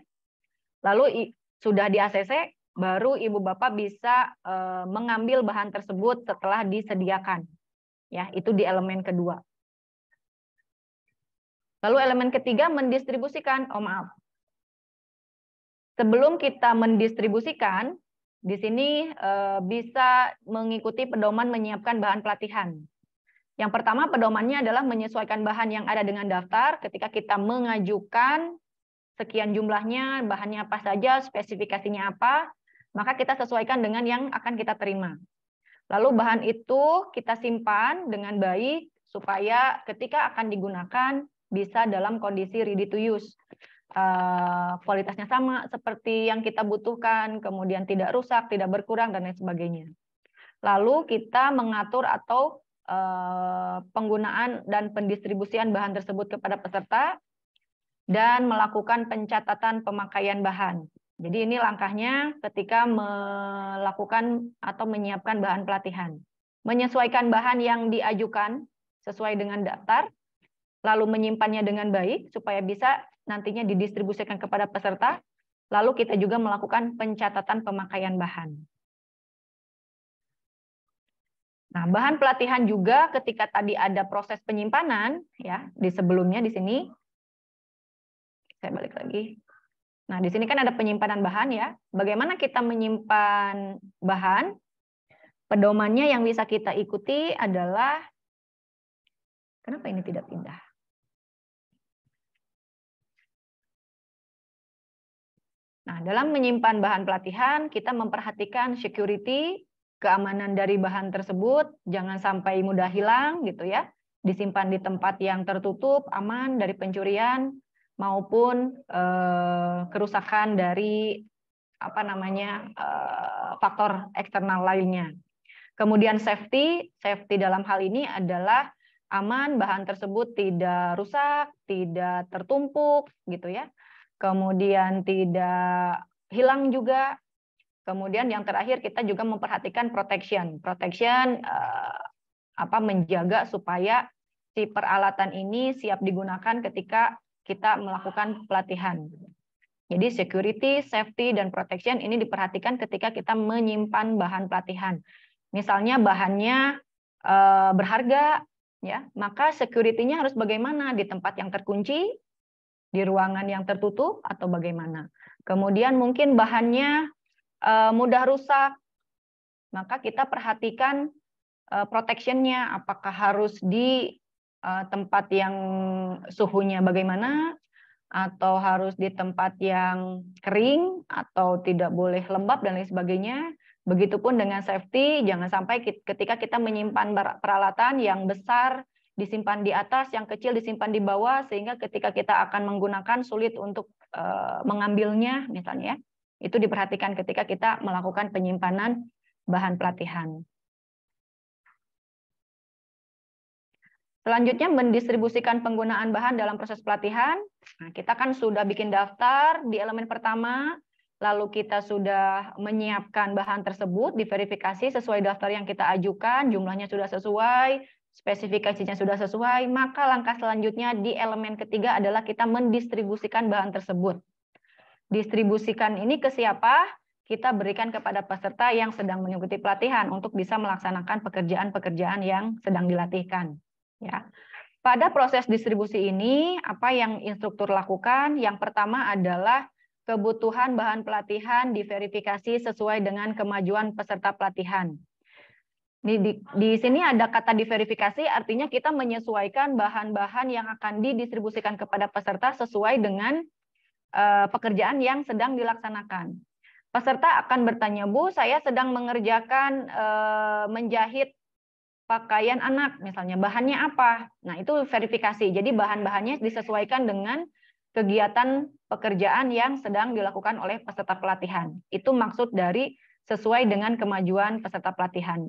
Lalu sudah di ACC, baru Ibu Bapak bisa mengambil bahan tersebut setelah disediakan. Ya, itu di elemen kedua. Lalu elemen ketiga mendistribusikan. Oh maaf. Sebelum kita mendistribusikan, di sini bisa mengikuti pedoman menyiapkan bahan pelatihan. Yang pertama, pedomannya adalah menyesuaikan bahan yang ada dengan daftar. Ketika kita mengajukan sekian jumlahnya, bahannya apa saja, spesifikasinya apa, maka kita sesuaikan dengan yang akan kita terima. Lalu bahan itu kita simpan dengan baik supaya ketika akan digunakan bisa dalam kondisi ready to use. Kualitasnya sama seperti yang kita butuhkan, kemudian tidak rusak, tidak berkurang, dan lain sebagainya. Lalu kita mengatur atau penggunaan dan pendistribusian bahan tersebut kepada peserta dan melakukan pencatatan pemakaian bahan. Jadi ini langkahnya ketika melakukan atau menyiapkan bahan pelatihan. Menyesuaikan bahan yang diajukan sesuai dengan daftar, lalu menyimpannya dengan baik supaya bisa nantinya didistribusikan kepada peserta, lalu kita juga melakukan pencatatan pemakaian bahan. Nah, bahan pelatihan juga ketika tadi ada proses penyimpanan, ya, di sebelumnya di sini, saya balik lagi. Nah, di sini kan ada penyimpanan bahan ya. Bagaimana kita menyimpan bahan? Pedomannya yang bisa kita ikuti adalah, kenapa ini tidak pindah? Nah, dalam menyimpan bahan pelatihan, kita memperhatikan security, keamanan dari bahan tersebut, jangan sampai mudah hilang gitu ya. disimpan di tempat yang tertutup, aman dari pencurian maupun kerusakan dari faktor eksternal lainnya. Kemudian safety dalam hal ini adalah aman, bahan tersebut tidak rusak, tidak tertumpuk gitu ya. Kemudian tidak hilang juga. Kemudian yang terakhir kita juga memperhatikan protection. Menjaga supaya si peralatan ini siap digunakan ketika kita melakukan pelatihan. Jadi security, safety, dan protection ini diperhatikan ketika kita menyimpan bahan pelatihan. Misalnya bahannya berharga, ya, maka security-nya harus bagaimana? Di tempat yang terkunci, di ruangan yang tertutup, atau bagaimana? Kemudian mungkin bahannya mudah rusak, maka kita perhatikan protection-nya, apakah harus di tempat yang suhunya bagaimana, atau harus di tempat yang kering, atau tidak boleh lembab, dan lain sebagainya. Begitupun dengan safety, jangan sampai ketika kita menyimpan peralatan yang besar disimpan di atas, yang kecil disimpan di bawah, sehingga ketika kita akan menggunakan sulit untuk mengambilnya, misalnya. Itu diperhatikan ketika kita melakukan penyimpanan bahan pelatihan. Selanjutnya, mendistribusikan penggunaan bahan dalam proses pelatihan. Nah, kita kan sudah bikin daftar di elemen pertama, lalu kita sudah menyiapkan bahan tersebut, diverifikasi sesuai daftar yang kita ajukan, jumlahnya sudah sesuai, spesifikasinya sudah sesuai, maka langkah selanjutnya di elemen ketiga adalah kita mendistribusikan bahan tersebut. Distribusikan ini ke siapa? Kita berikan kepada peserta yang sedang mengikuti pelatihan untuk bisa melaksanakan pekerjaan-pekerjaan yang sedang dilatihkan. Ya. Pada proses distribusi ini, apa yang instruktur lakukan? Yang pertama adalah kebutuhan bahan pelatihan diverifikasi sesuai dengan kemajuan peserta pelatihan. Di sini ada kata diverifikasi, artinya kita menyesuaikan bahan-bahan yang akan didistribusikan kepada peserta sesuai dengan pekerjaan yang sedang dilaksanakan. Peserta akan bertanya, Bu, saya sedang mengerjakan menjahit pakaian anak, misalnya bahannya apa? Nah, itu verifikasi. Jadi bahan-bahannya disesuaikan dengan kegiatan pekerjaan yang sedang dilakukan oleh peserta pelatihan. Itu maksud dari sesuai dengan kemajuan peserta pelatihan.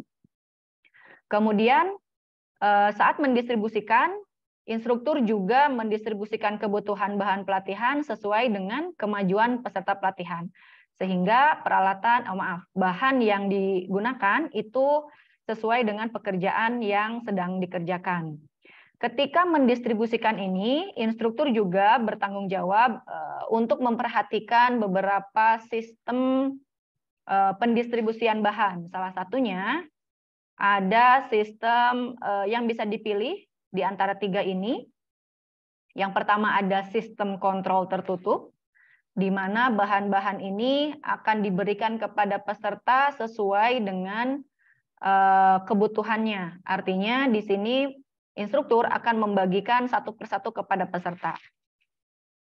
Kemudian saat mendistribusikan, instruktur juga mendistribusikan kebutuhan bahan pelatihan sesuai dengan kemajuan peserta pelatihan. Sehingga bahan yang digunakan itu sesuai dengan pekerjaan yang sedang dikerjakan. Ketika mendistribusikan ini, instruktur juga bertanggung jawab untuk memperhatikan beberapa sistem pendistribusian bahan. Salah satunya ada sistem yang bisa dipilih di antara tiga ini. Yang pertama ada sistem kontrol tertutup, di mana bahan-bahan ini akan diberikan kepada peserta sesuai dengan kebutuhannya. Artinya di sini instruktur akan membagikan satu persatu kepada peserta.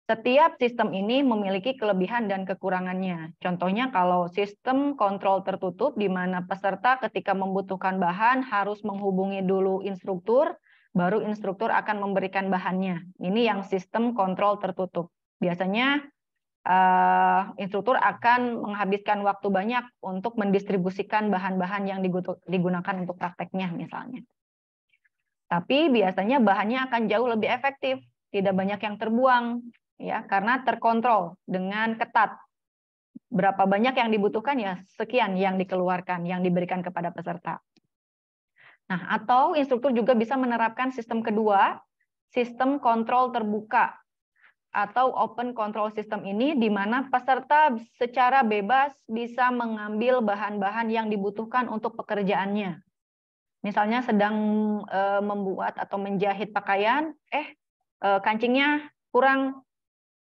Setiap sistem ini memiliki kelebihan dan kekurangannya. Contohnya kalau sistem kontrol tertutup, di mana peserta ketika membutuhkan bahan harus menghubungi dulu instruktur, baru instruktur akan memberikan bahannya. Ini yang sistem kontrol tertutup. Biasanya instruktur akan menghabiskan waktu banyak untuk mendistribusikan bahan-bahan yang digunakan untuk prakteknya misalnya. Tapi biasanya bahannya akan jauh lebih efektif, tidak banyak yang terbuang, ya, karena terkontrol dengan ketat. Berapa banyak yang dibutuhkan, ya sekian yang dikeluarkan, yang diberikan kepada peserta. Nah, atau instruktur juga bisa menerapkan sistem kedua, sistem kontrol terbuka, atau open control system ini, di mana peserta secara bebas bisa mengambil bahan-bahan yang dibutuhkan untuk pekerjaannya. Misalnya sedang membuat atau menjahit pakaian, kancingnya kurang,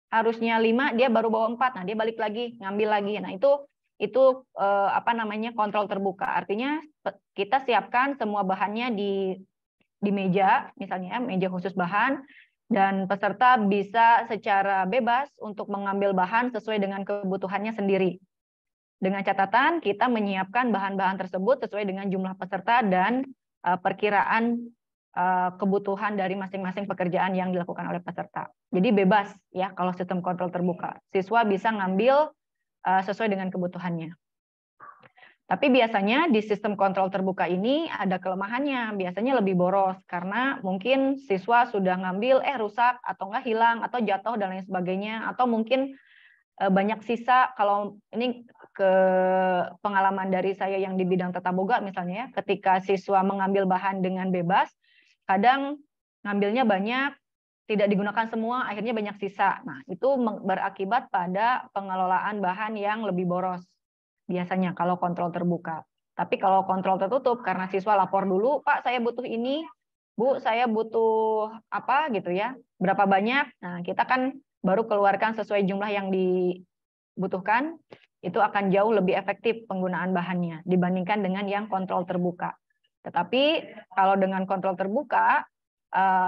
harusnya 5, dia baru bawa 4, nah dia balik lagi, ngambil lagi. Nah itu kontrol terbuka. Artinya kita siapkan semua bahannya di meja, misalnya meja khusus bahan, dan peserta bisa secara bebas untuk mengambil bahan sesuai dengan kebutuhannya sendiri. Dengan catatan kita menyiapkan bahan-bahan tersebut sesuai dengan jumlah peserta dan perkiraan kebutuhan dari masing-masing pekerjaan yang dilakukan oleh peserta. Jadi bebas ya kalau sistem kontrol terbuka. Siswa bisa ngambil sesuai dengan kebutuhannya. Tapi biasanya di sistem kontrol terbuka ini ada kelemahannya, biasanya lebih boros karena mungkin siswa sudah ngambil rusak atau enggak hilang atau jatuh dan lain sebagainya, atau mungkin banyak sisa. Kalau ini ke pengalaman dari saya yang di bidang tata boga misalnya, ketika siswa mengambil bahan dengan bebas, kadang ngambilnya banyak, tidak digunakan semua, akhirnya banyak sisa. Nah, itu berakibat pada pengelolaan bahan yang lebih boros. Biasanya kalau kontrol terbuka. Tapi kalau kontrol tertutup, karena siswa lapor dulu, Pak saya butuh ini, Bu saya butuh apa gitu ya, berapa banyak. Nah kita kan baru keluarkan sesuai jumlah yang dibutuhkan, itu akan jauh lebih efektif penggunaan bahannya dibandingkan dengan yang kontrol terbuka. Tetapi kalau dengan kontrol terbuka,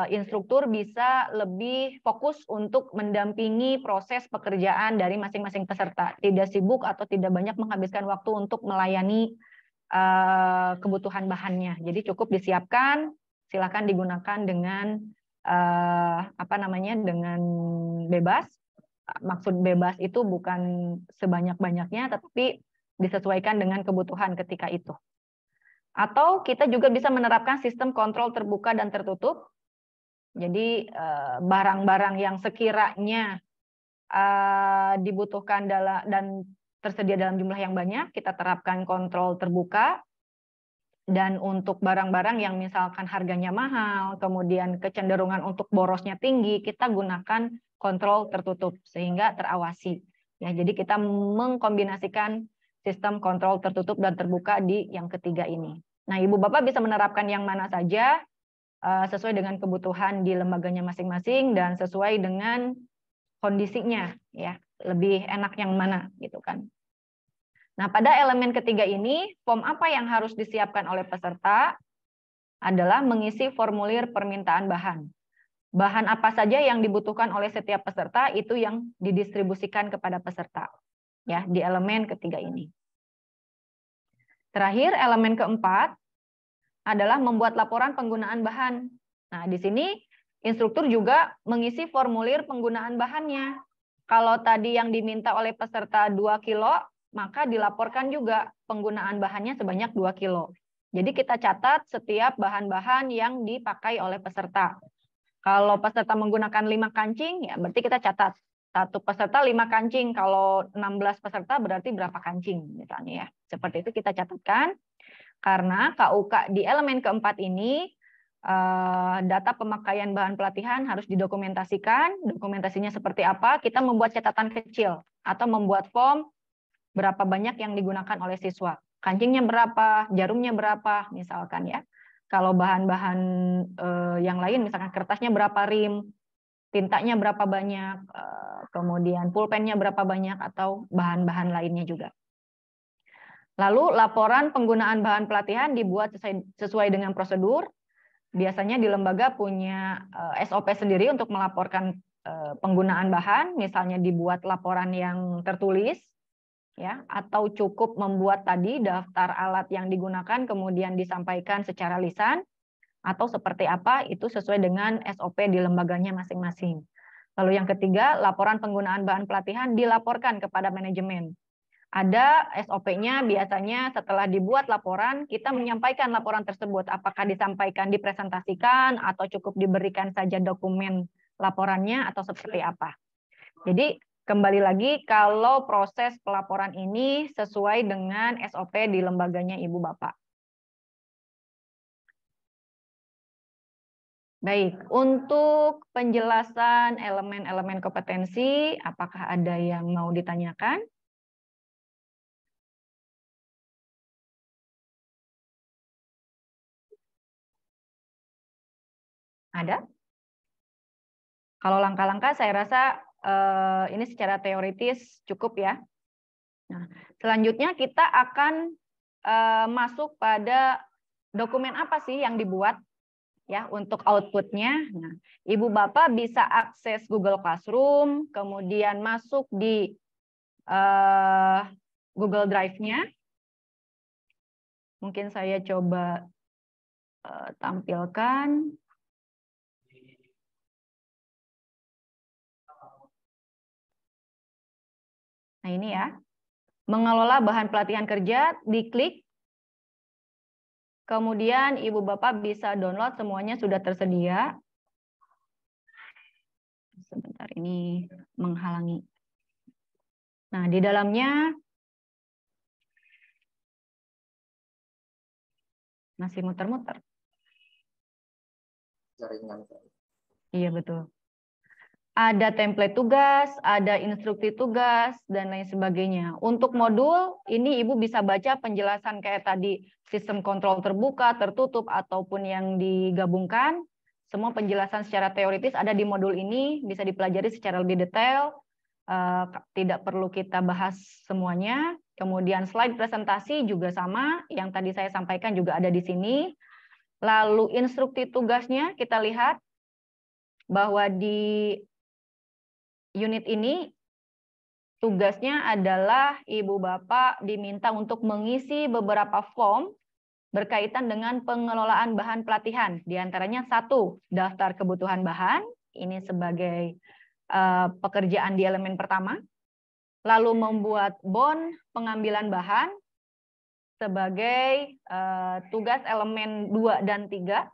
instruktur bisa lebih fokus untuk mendampingi proses pekerjaan dari masing-masing peserta, tidak sibuk atau tidak banyak menghabiskan waktu untuk melayani kebutuhan bahannya. Jadi cukup disiapkan, silakan digunakan dengan dengan bebas. Maksud bebas itu bukan sebanyak-banyaknya, tetapi disesuaikan dengan kebutuhan ketika itu. Atau kita juga bisa menerapkan sistem kontrol terbuka dan tertutup. Jadi barang-barang yang sekiranya dibutuhkan dan tersedia dalam jumlah yang banyak, kita terapkan kontrol terbuka. Dan untuk barang-barang yang misalkan harganya mahal, kemudian kecenderungan untuk borosnya tinggi, kita gunakan kontrol tertutup sehingga terawasi. Ya, jadi kita mengkombinasikan sistem kontrol tertutup dan terbuka di yang ketiga ini. Nah, Ibu Bapak bisa menerapkan yang mana saja sesuai dengan kebutuhan di lembaganya masing-masing dan sesuai dengan kondisinya, ya. Lebih enak yang mana gitu kan. Nah, pada elemen ketiga ini, form apa yang harus disiapkan oleh peserta adalah mengisi formulir permintaan bahan. Bahan apa saja yang dibutuhkan oleh setiap peserta itu yang didistribusikan kepada peserta, ya, di elemen ketiga ini. Terakhir, elemen keempat adalah membuat laporan penggunaan bahan. Nah, di sini instruktur juga mengisi formulir penggunaan bahannya. Kalau tadi yang diminta oleh peserta 2 kilo, maka dilaporkan juga penggunaan bahannya sebanyak 2 kilo. Jadi kita catat setiap bahan-bahan yang dipakai oleh peserta. Kalau peserta menggunakan 5 kancing, ya berarti kita catat. Satu peserta 5 kancing, kalau 16 peserta berarti berapa kancing misalnya ya. Seperti itu kita catatkan. Karena KUK di elemen keempat ini, data pemakaian bahan pelatihan harus didokumentasikan. Dokumentasinya seperti apa? Kita membuat catatan kecil atau membuat form berapa banyak yang digunakan oleh siswa. Kancingnya berapa, jarumnya berapa, misalkan ya. Kalau bahan-bahan yang lain, misalkan kertasnya berapa rim, tintanya berapa banyak, kemudian pulpennya berapa banyak, atau bahan-bahan lainnya juga. Lalu laporan penggunaan bahan pelatihan dibuat sesuai dengan prosedur. Biasanya di lembaga punya SOP sendiri untuk melaporkan penggunaan bahan, misalnya dibuat laporan yang tertulis, ya, atau cukup membuat tadi daftar alat yang digunakan kemudian disampaikan secara lisan, atau seperti apa itu sesuai dengan SOP di lembaganya masing-masing. Lalu yang ketiga, laporan penggunaan bahan pelatihan dilaporkan kepada manajemen. Ada SOP-nya, biasanya setelah dibuat laporan, kita menyampaikan laporan tersebut. Apakah disampaikan, dipresentasikan, atau cukup diberikan saja dokumen laporannya, atau seperti apa. Jadi, kembali lagi, kalau proses pelaporan ini sesuai dengan SOP di lembaganya Ibu Bapak. Baik, untuk penjelasan elemen-elemen kompetensi, apakah ada yang mau ditanyakan? Ada? Kalau langkah-langkah saya rasa ini secara teoritis cukup ya. Nah, selanjutnya kita akan masuk pada dokumen apa sih yang dibuat ya untuk outputnya. Nah, Ibu Bapak bisa akses Google Classroom, kemudian masuk di Google Drive-nya. Mungkin saya coba tampilkan. Nah ini ya, mengelola bahan pelatihan kerja, diklik. Kemudian Ibu Bapak bisa download, semuanya sudah tersedia. Sebentar, ini menghalangi. Nah, di dalamnya masih muter-muter. Jaringan. Iya, betul. Ada template tugas, ada instruksi tugas, dan lain sebagainya. Untuk modul, ini Ibu bisa baca penjelasan kayak tadi, sistem kontrol terbuka, tertutup, ataupun yang digabungkan. Semua penjelasan secara teoritis ada di modul ini, bisa dipelajari secara lebih detail. Tidak perlu kita bahas semuanya. Kemudian slide presentasi juga sama, yang tadi saya sampaikan juga ada di sini. Lalu instruksi tugasnya, kita lihat bahwa di unit ini tugasnya adalah Ibu Bapak diminta untuk mengisi beberapa form berkaitan dengan pengelolaan bahan pelatihan. Di antaranya 1, daftar kebutuhan bahan, ini sebagai pekerjaan di elemen pertama. Lalu membuat bon pengambilan bahan sebagai tugas elemen 2 dan 3.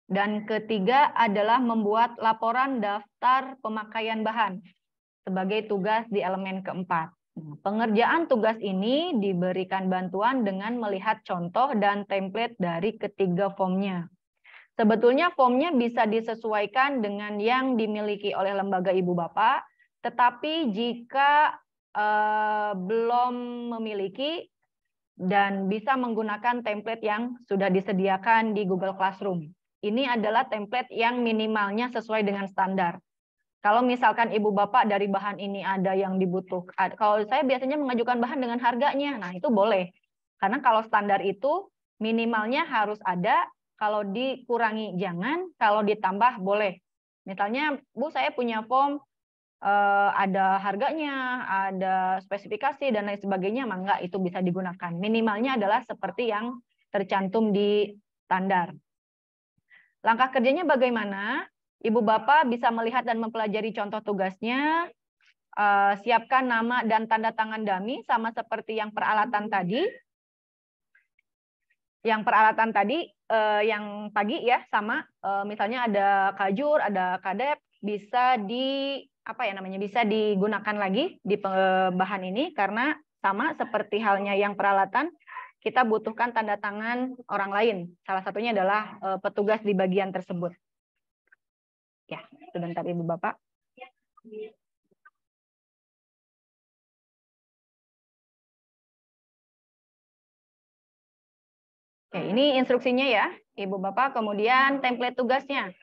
Dan ketiga adalah membuat laporan daftar pemakaian bahan sebagai tugas di elemen keempat. Pengerjaan tugas ini diberikan bantuan dengan melihat contoh dan template dari ketiga formnya. Sebetulnya formnya bisa disesuaikan dengan yang dimiliki oleh lembaga Ibu Bapak, tetapi jika belum memiliki dan bisa menggunakan template yang sudah disediakan di Google Classroom. Ini adalah template yang minimalnya sesuai dengan standar. Kalau misalkan Ibu Bapak dari bahan ini ada yang dibutuhkan, kalau saya biasanya mengajukan bahan dengan harganya, nah itu boleh. Karena kalau standar itu minimalnya harus ada, kalau dikurangi jangan, kalau ditambah boleh. Misalnya, Bu, saya punya form, ada harganya, ada spesifikasi, dan lain sebagainya, maka itu bisa digunakan. Minimalnya adalah seperti yang tercantum di standar. Langkah kerjanya bagaimana? Ibu Bapak bisa melihat dan mempelajari contoh tugasnya, siapkan nama dan tanda tangan dummy, sama seperti yang peralatan tadi. Yang peralatan tadi, yang pagi ya, sama. Misalnya ada kajur, ada kadep, bisa bisa digunakan lagi di bahan ini, karena sama seperti halnya yang peralatan, kita butuhkan tanda tangan orang lain. Salah satunya adalah petugas di bagian tersebut. Ya, sebentar Ibu Bapak. Oke, ini instruksinya ya, Ibu Bapak. Kemudian template tugasnya.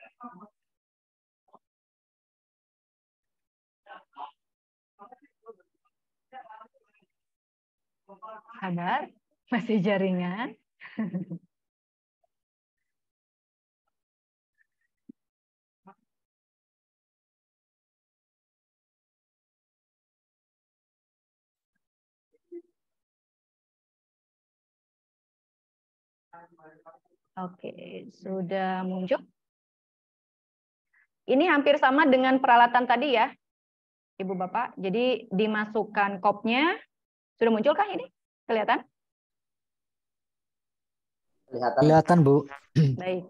Sabar, masih jaringan. Oke, sudah muncul. Ini hampir sama dengan peralatan tadi ya, Ibu Bapak. Jadi dimasukkan kopnya. Sudah muncul kah ini? Kelihatan? Kelihatan, Bu. Baik.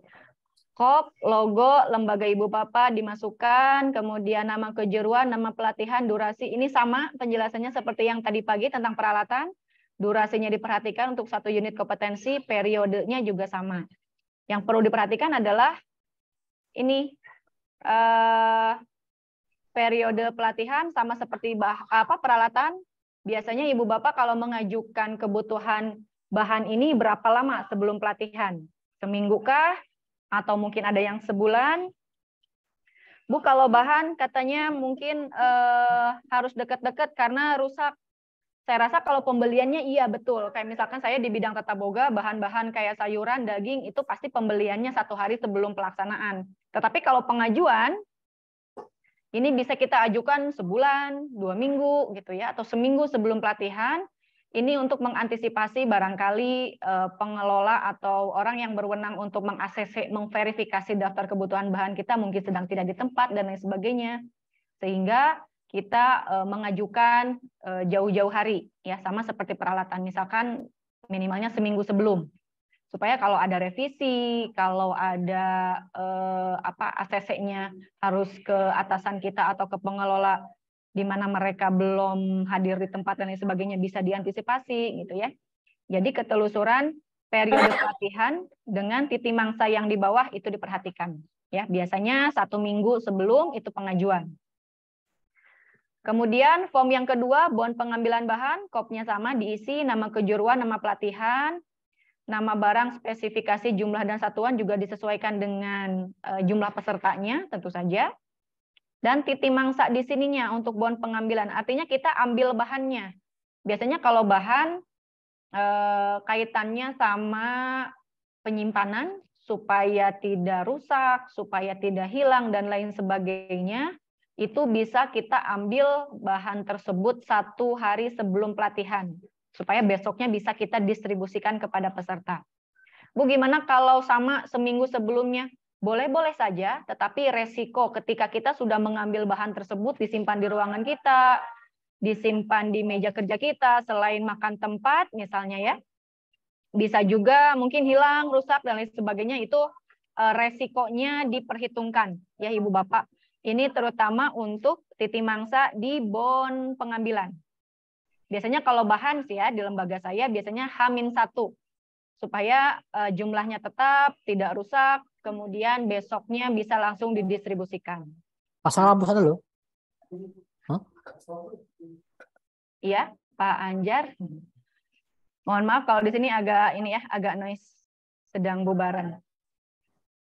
Kop, logo, lembaga Ibu Bapak dimasukkan, kemudian nama kejuruan, nama pelatihan, durasi. Ini sama penjelasannya seperti yang tadi pagi tentang peralatan. Durasinya diperhatikan untuk 1 unit kompetensi, periodenya juga sama. Yang perlu diperhatikan adalah ini periode pelatihan sama seperti peralatan. Biasanya Ibu Bapak kalau mengajukan kebutuhan bahan ini berapa lama sebelum pelatihan? Seminggu kah? Atau mungkin ada yang sebulan? Bu, kalau bahan katanya mungkin harus dekat-dekat karena rusak. Saya rasa kalau pembeliannya iya betul. Kayak misalkan saya di bidang tata boga, bahan-bahan kayak sayuran, daging, itu pasti pembeliannya 1 hari sebelum pelaksanaan. Tetapi kalau pengajuan, ini bisa kita ajukan sebulan, 2 minggu gitu ya, atau seminggu sebelum pelatihan. Ini untuk mengantisipasi barangkali pengelola atau orang yang berwenang untuk memverifikasi daftar kebutuhan bahan kita mungkin sedang tidak di tempat dan lain sebagainya. Sehingga kita mengajukan jauh-jauh hari, ya sama seperti peralatan, misalkan minimalnya seminggu sebelum, supaya kalau ada revisi, kalau ada ACC-nya harus ke atasan kita atau ke pengelola di mana mereka belum hadir di tempat dan lain sebagainya bisa diantisipasi gitu ya. Jadi ketelusuran periode pelatihan dengan titi mangsa yang di bawah itu diperhatikan. Ya, biasanya 1 minggu sebelum itu pengajuan. Kemudian form yang kedua, bon pengambilan bahan, kopnya sama diisi nama kejuruan, nama pelatihan, nama barang, spesifikasi, jumlah dan satuan juga disesuaikan dengan jumlah pesertanya tentu saja. Dan titi mangsa di sininya untuk bon pengambilan, artinya kita ambil bahannya. Biasanya kalau bahan kaitannya sama penyimpanan supaya tidak rusak, supaya tidak hilang dan lain sebagainya, itu bisa kita ambil bahan tersebut 1 hari sebelum pelatihan supaya besoknya bisa kita distribusikan kepada peserta. Bu, gimana kalau sama seminggu sebelumnya? Boleh-boleh saja, tetapi resiko ketika kita sudah mengambil bahan tersebut disimpan di ruangan kita, disimpan di meja kerja kita, selain makan tempat misalnya ya, bisa juga mungkin hilang, rusak, dan lain sebagainya, itu resikonya diperhitungkan ya Ibu Bapak. Ini terutama untuk titi mangsa di bon pengambilan. Biasanya kalau bahan sih ya, di lembaga saya biasanya H-1, supaya jumlahnya tetap, tidak rusak, kemudian besoknya bisa langsung didistribusikan. Pasang lampu sana loh. Iya, Pak Anjar. Mohon maaf kalau di sini agak ini ya, agak noise, sedang bubaran.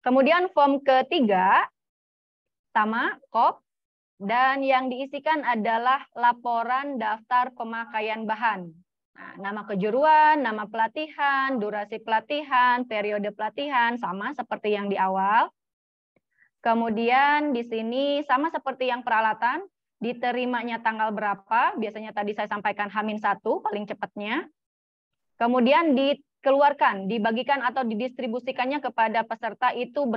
Kemudian form ketiga sama kop, dan yang diisikan adalah laporan daftar pemakaian bahan. Nah, nama kejuruan, nama pelatihan, durasi pelatihan, periode pelatihan, sama seperti yang di awal. Kemudian di sini sama seperti yang peralatan, diterimanya tanggal berapa, biasanya tadi saya sampaikan H-1 paling cepatnya. Kemudian dikeluarkan, dibagikan atau didistribusikannya kepada peserta itu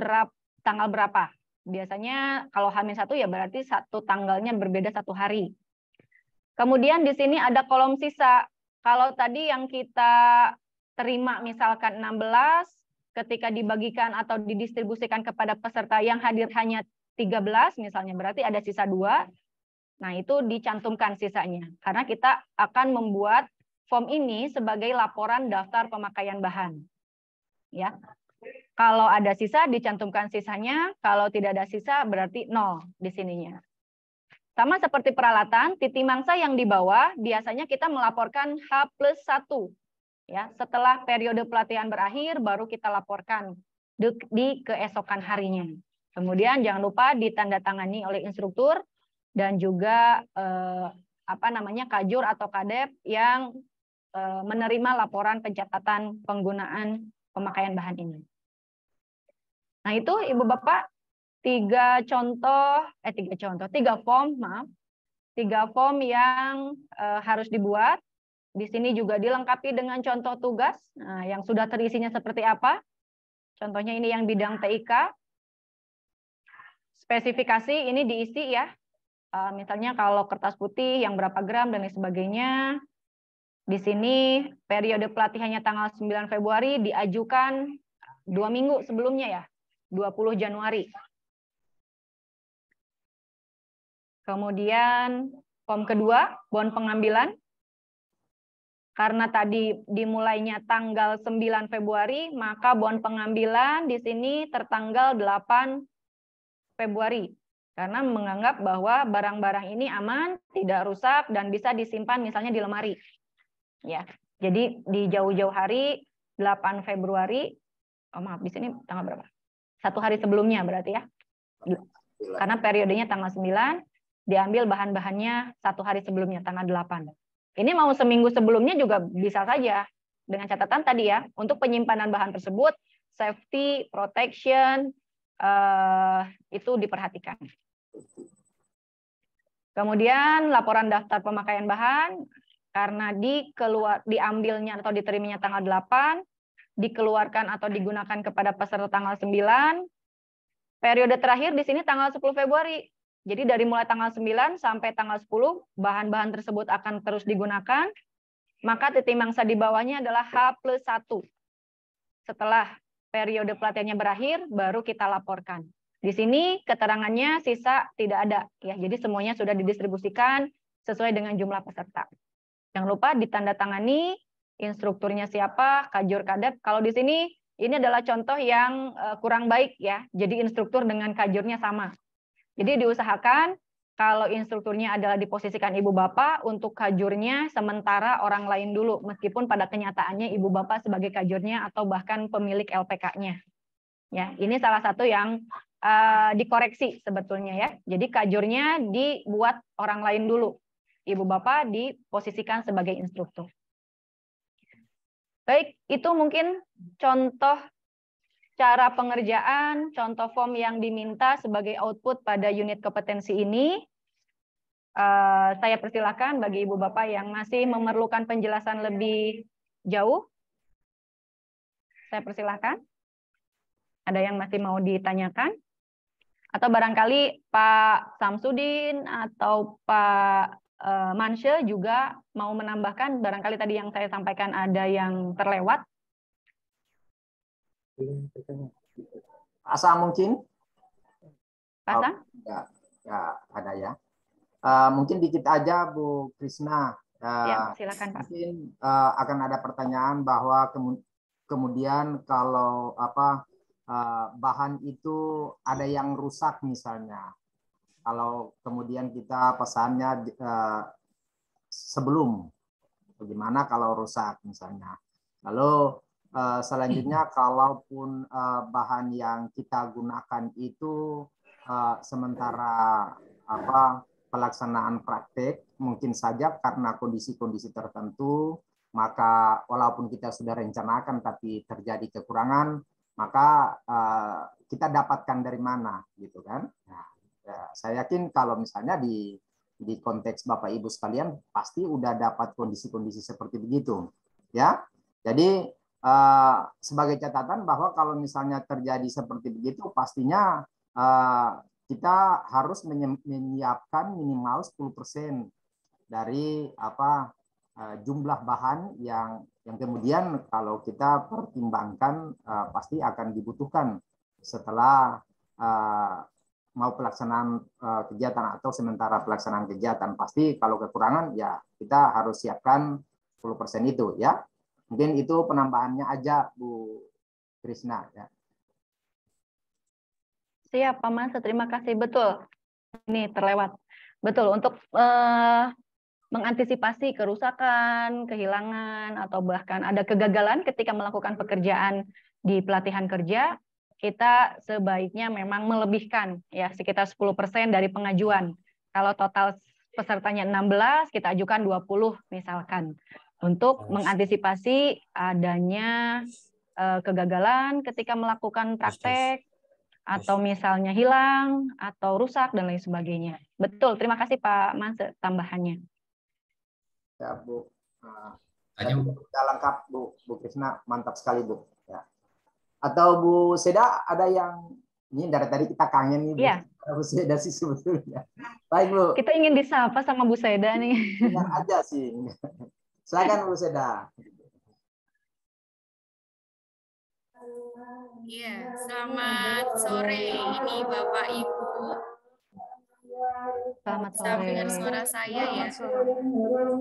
tanggal berapa. Biasanya kalau H-1 ya berarti tanggalnya berbeda 1 hari. Kemudian di sini ada kolom sisa. Kalau tadi yang kita terima misalkan 16, ketika dibagikan atau didistribusikan kepada peserta yang hadir hanya 13 misalnya, berarti ada sisa 2. Nah, itu dicantumkan sisanya. Karena kita akan membuat form ini sebagai laporan daftar pemakaian bahan. Ya. Kalau ada sisa dicantumkan sisanya, kalau tidak ada sisa berarti 0 di sininya. Sama seperti peralatan, titi mangsa yang di bawah biasanya kita melaporkan H+1. Ya, setelah periode pelatihan berakhir baru kita laporkan di keesokan harinya. Kemudian jangan lupa ditandatangani oleh instruktur dan juga kajur atau kadep yang menerima laporan pencatatan penggunaan pemakaian bahan ini. Nah, itu Ibu Bapak 3 form yang harus dibuat. Di sini juga dilengkapi dengan contoh tugas yang sudah terisinya seperti apa. Contohnya ini yang bidang TIK. Spesifikasi ini diisi ya. Misalnya kalau kertas putih yang berapa gram dan lain sebagainya. Di sini periode pelatihannya tanggal 9 Februari diajukan 2 minggu sebelumnya ya. 20 Januari. Kemudian form kedua, bon pengambilan. Karena tadi dimulainya tanggal 9 Februari, maka bon pengambilan di sini tertanggal 8 Februari. Karena menganggap bahwa barang-barang ini aman, tidak rusak, dan bisa disimpan misalnya di lemari. Ya, jadi di jauh-jauh hari, 8 Februari, di sini tanggal berapa? 1 hari sebelumnya berarti ya. Karena periodenya tanggal 9, diambil bahan-bahannya 1 hari sebelumnya, tanggal 8. Ini mau seminggu sebelumnya juga bisa saja. Dengan catatan tadi ya, untuk penyimpanan bahan tersebut, safety, protection, itu diperhatikan. Kemudian laporan daftar pemakaian bahan, karena diambilnya atau diterimanya tanggal 8, dikeluarkan atau digunakan kepada peserta tanggal 9. Periode terakhir di sini tanggal 10 Februari. Jadi dari mulai tanggal 9 sampai tanggal 10, bahan-bahan tersebut akan terus digunakan. Maka titik mangsa di bawahnya adalah H+1. Setelah periode pelatihannya berakhir, baru kita laporkan. Di sini keterangannya sisa tidak ada, ya. Jadi semuanya sudah didistribusikan sesuai dengan jumlah peserta. Jangan lupa ditandatangani instrukturnya siapa, kajur kadep. Kalau di sini ini adalah contoh yang kurang baik, ya. Jadi instruktur dengan kajurnya sama. Jadi diusahakan kalau instrukturnya adalah diposisikan ibu bapak, untuk kajurnya sementara orang lain dulu, meskipun pada kenyataannya ibu bapak sebagai kajurnya atau bahkan pemilik LPK-nya. Ya, ini salah satu yang dikoreksi sebetulnya, ya. Jadi kajurnya dibuat orang lain dulu, ibu bapak diposisikan sebagai instruktur. Baik, itu mungkin contoh cara pengerjaan, contoh form yang diminta sebagai output pada unit kompetensi ini. Saya persilakan bagi ibu bapak yang masih memerlukan penjelasan lebih jauh. Saya persilakan. Ada yang masih mau ditanyakan? Atau barangkali Pak Samsudin atau Pak Manshe juga mau menambahkan, barangkali tadi yang saya sampaikan ada yang terlewat. Asa mungkin? Pak Sam? Ya, ada ya. Mungkin dikit aja Bu Krisna. Ya, silakan Pak. Mungkin akan ada pertanyaan bahwa kemudian kalau bahan itu ada yang rusak misalnya. Kalau kemudian kita pesannya sebelum, bagaimana kalau rusak misalnya. Lalu selanjutnya kalaupun bahan yang kita gunakan itu sementara pelaksanaan praktek mungkin saja karena kondisi-kondisi tertentu, maka walaupun kita sudah rencanakan tapi terjadi kekurangan, maka kita dapatkan dari mana, gitu kan? Nah, ya, saya yakin kalau misalnya di konteks Bapak Ibu sekalian pasti udah dapat kondisi-kondisi seperti begitu, ya. Jadi sebagai catatan bahwa kalau misalnya terjadi seperti begitu, pastinya kita harus menyiapkan minimal 10% dari jumlah bahan yang kemudian kalau kita pertimbangkan pasti akan dibutuhkan setelah mau pelaksanaan kegiatan atau sementara pelaksanaan kegiatan. Pasti kalau kekurangan ya kita harus siapkan 10% itu, ya. Mungkin itu penambahannya aja Bu Krisna, ya. Siap Pak Mas, terima kasih. Betul, ini terlewat. Betul, untuk mengantisipasi kerusakan, kehilangan, atau bahkan ada kegagalan ketika melakukan pekerjaan di pelatihan kerja, kita sebaiknya memang melebihkan, ya, sekitar 10% dari pengajuan. Kalau total pesertanya 16, kita ajukan 20 misalkan, untuk mengantisipasi adanya kegagalan ketika melakukan praktek, atau misalnya hilang, atau rusak, dan lain sebagainya. Betul, terima kasih Pak Mas tambahannya. Ya Bu, sudah lengkap Bu Krisna, mantap sekali Bu. Ya. Atau Bu Seda ada yang ini dari tadi kita kangen nih Bu. Ya. Bu Seda sih sebetulnya. Baik Bu. Kita ingin disapa sama Bu Seda nih. Ingat aja sih. Silakan Bu Seda. Iya, selamat sore ini Bapak Ibu. Selamat Bisa sore. dengar suara saya ya?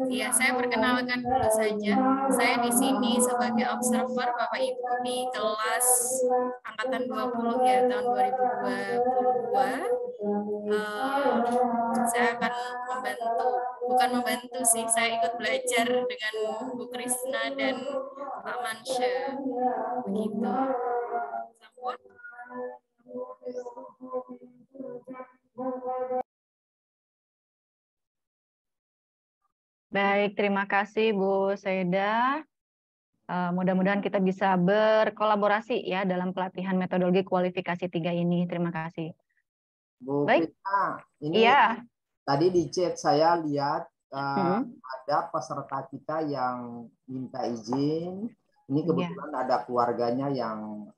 Iya, saya perkenalkan dulu saja. Saya di sini sebagai observer Bapak Ibu di kelas angkatan 20 ya, tahun 2022. Saya akan bukan membantu sih, saya ikut belajar dengan Bu Krisna dan Pak Manshe. Begitu. Sampun. Baik, terima kasih Bu Seda. Mudah-mudahan kita bisa berkolaborasi ya dalam pelatihan metodologi kualifikasi 3 ini. Terima kasih. Bu Baik. Krisna, ini Iya. tadi di chat saya lihat ada peserta kita yang minta izin. Ini kebetulan ada keluarganya yang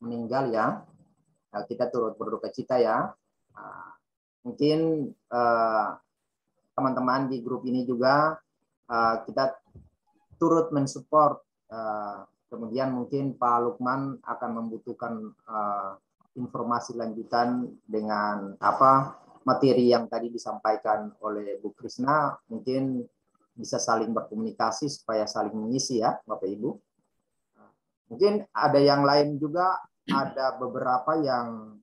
meninggal ya. Kita turut berduka cita ya. Mungkin teman-teman di grup ini juga kita turut mensupport. Kemudian mungkin Pak Lukman akan membutuhkan informasi lanjutan dengan materi yang tadi disampaikan oleh Bu Krisna, mungkin bisa saling berkomunikasi supaya saling mengisi ya Bapak Ibu. Mungkin ada yang lain juga, ada beberapa yang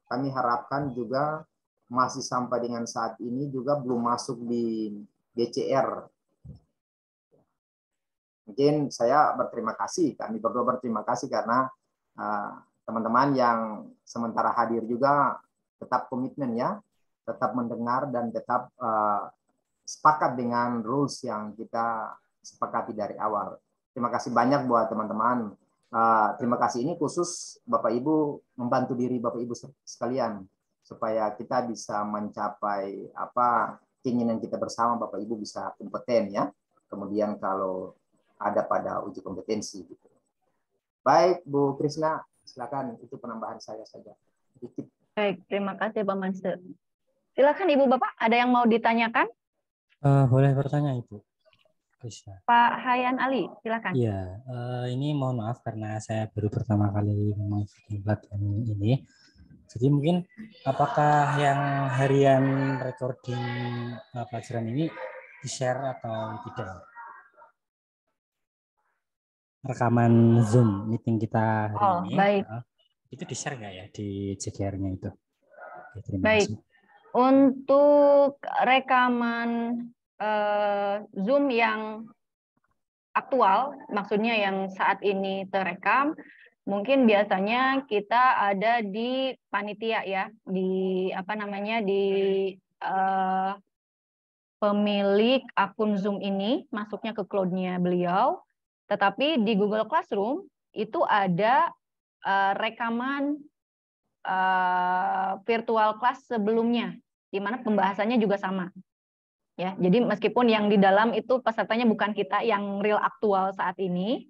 kami harapkan juga masih sampai dengan saat ini juga belum masuk di BCR. Mungkin saya berterima kasih, kami berdua berterima kasih karena teman-teman yang sementara hadir juga tetap komitmen ya, tetap mendengar dan tetap sepakat dengan rules yang kita sepakati dari awal. Terima kasih banyak buat teman-teman. Terima kasih ini khusus Bapak Ibu, membantu diri Bapak Ibu sekalian supaya kita bisa mencapai keinginan kita bersama, Bapak Ibu bisa kompeten ya. Kemudian kalau ada pada uji kompetensi gitu. Baik Bu Krisna, silakan, itu penambahan saya saja. Dikit. Baik, terima kasih Pak Manse. Silakan Ibu Bapak, ada yang mau ditanyakan? Boleh bertanya Ibu Krisna. Pak Hayan Ali, silakan. Iya, ini mohon maaf karena saya baru pertama kali memang bikin pelatihan ini. Jadi mungkin apakah yang harian recording pelajaran ini di-share atau tidak? Rekaman Zoom meeting kita hari ini. Baik. Itu di-share nggak ya di CGR-nya itu? Oke, terima baik. kasih. Untuk rekaman Zoom yang aktual, maksudnya yang saat ini terekam, mungkin biasanya kita ada di panitia ya, di pemilik akun Zoom ini masuknya ke cloud-nya beliau. Tetapi di Google Classroom itu ada rekaman virtual class sebelumnya, di mana pembahasannya juga sama. Ya, jadi meskipun yang di dalam itu pesertanya bukan kita yang real aktual saat ini,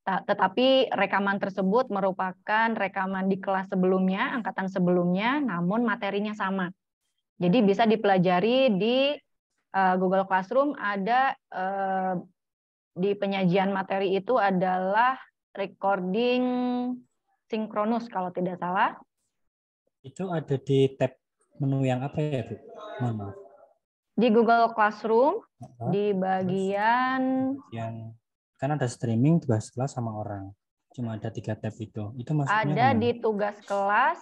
tetapi rekaman tersebut merupakan rekaman di kelas sebelumnya, angkatan sebelumnya, namun materinya sama. Jadi bisa dipelajari di Google Classroom, ada di penyajian materi itu adalah recording sinkronus kalau tidak salah. Itu ada di tab menu yang apa ya, Bu? Mohon maaf. Di Google Classroom, di bagian kan ada streaming, tugas kelas sama orang. Cuma ada 3 tab itu. Itu maksudnya ada gimana? di tugas kelas,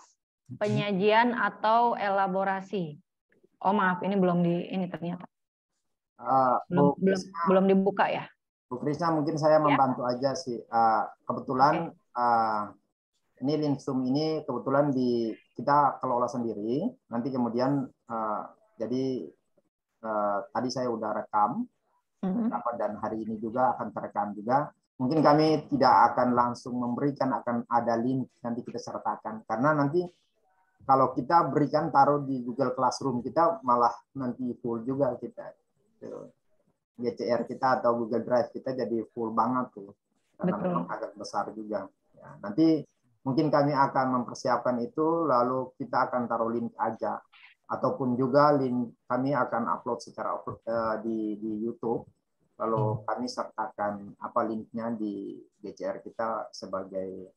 penyajian atau elaborasi. Oh maaf, ini belum di ini ternyata. Belum dibuka ya. Bu Krisna, mungkin saya membantu aja sih. Kebetulan ini link Zoom ini kebetulan kita kelola sendiri. Nanti kemudian jadi tadi saya udah rekam, dan hari ini juga akan terekam juga. Mungkin kami tidak akan langsung memberikan, akan ada link nanti kita sertakan. Karena nanti kalau kita berikan taruh di Google Classroom kita malah nanti full juga kita. GCR kita atau Google Drive kita jadi full banget tuh. Karena memang agak besar juga. Ya, nanti mungkin kami akan mempersiapkan itu, lalu kita akan taruh link aja. Ataupun juga link kami akan upload secara di YouTube. Lalu kami sertakan linknya di GCR kita sebagai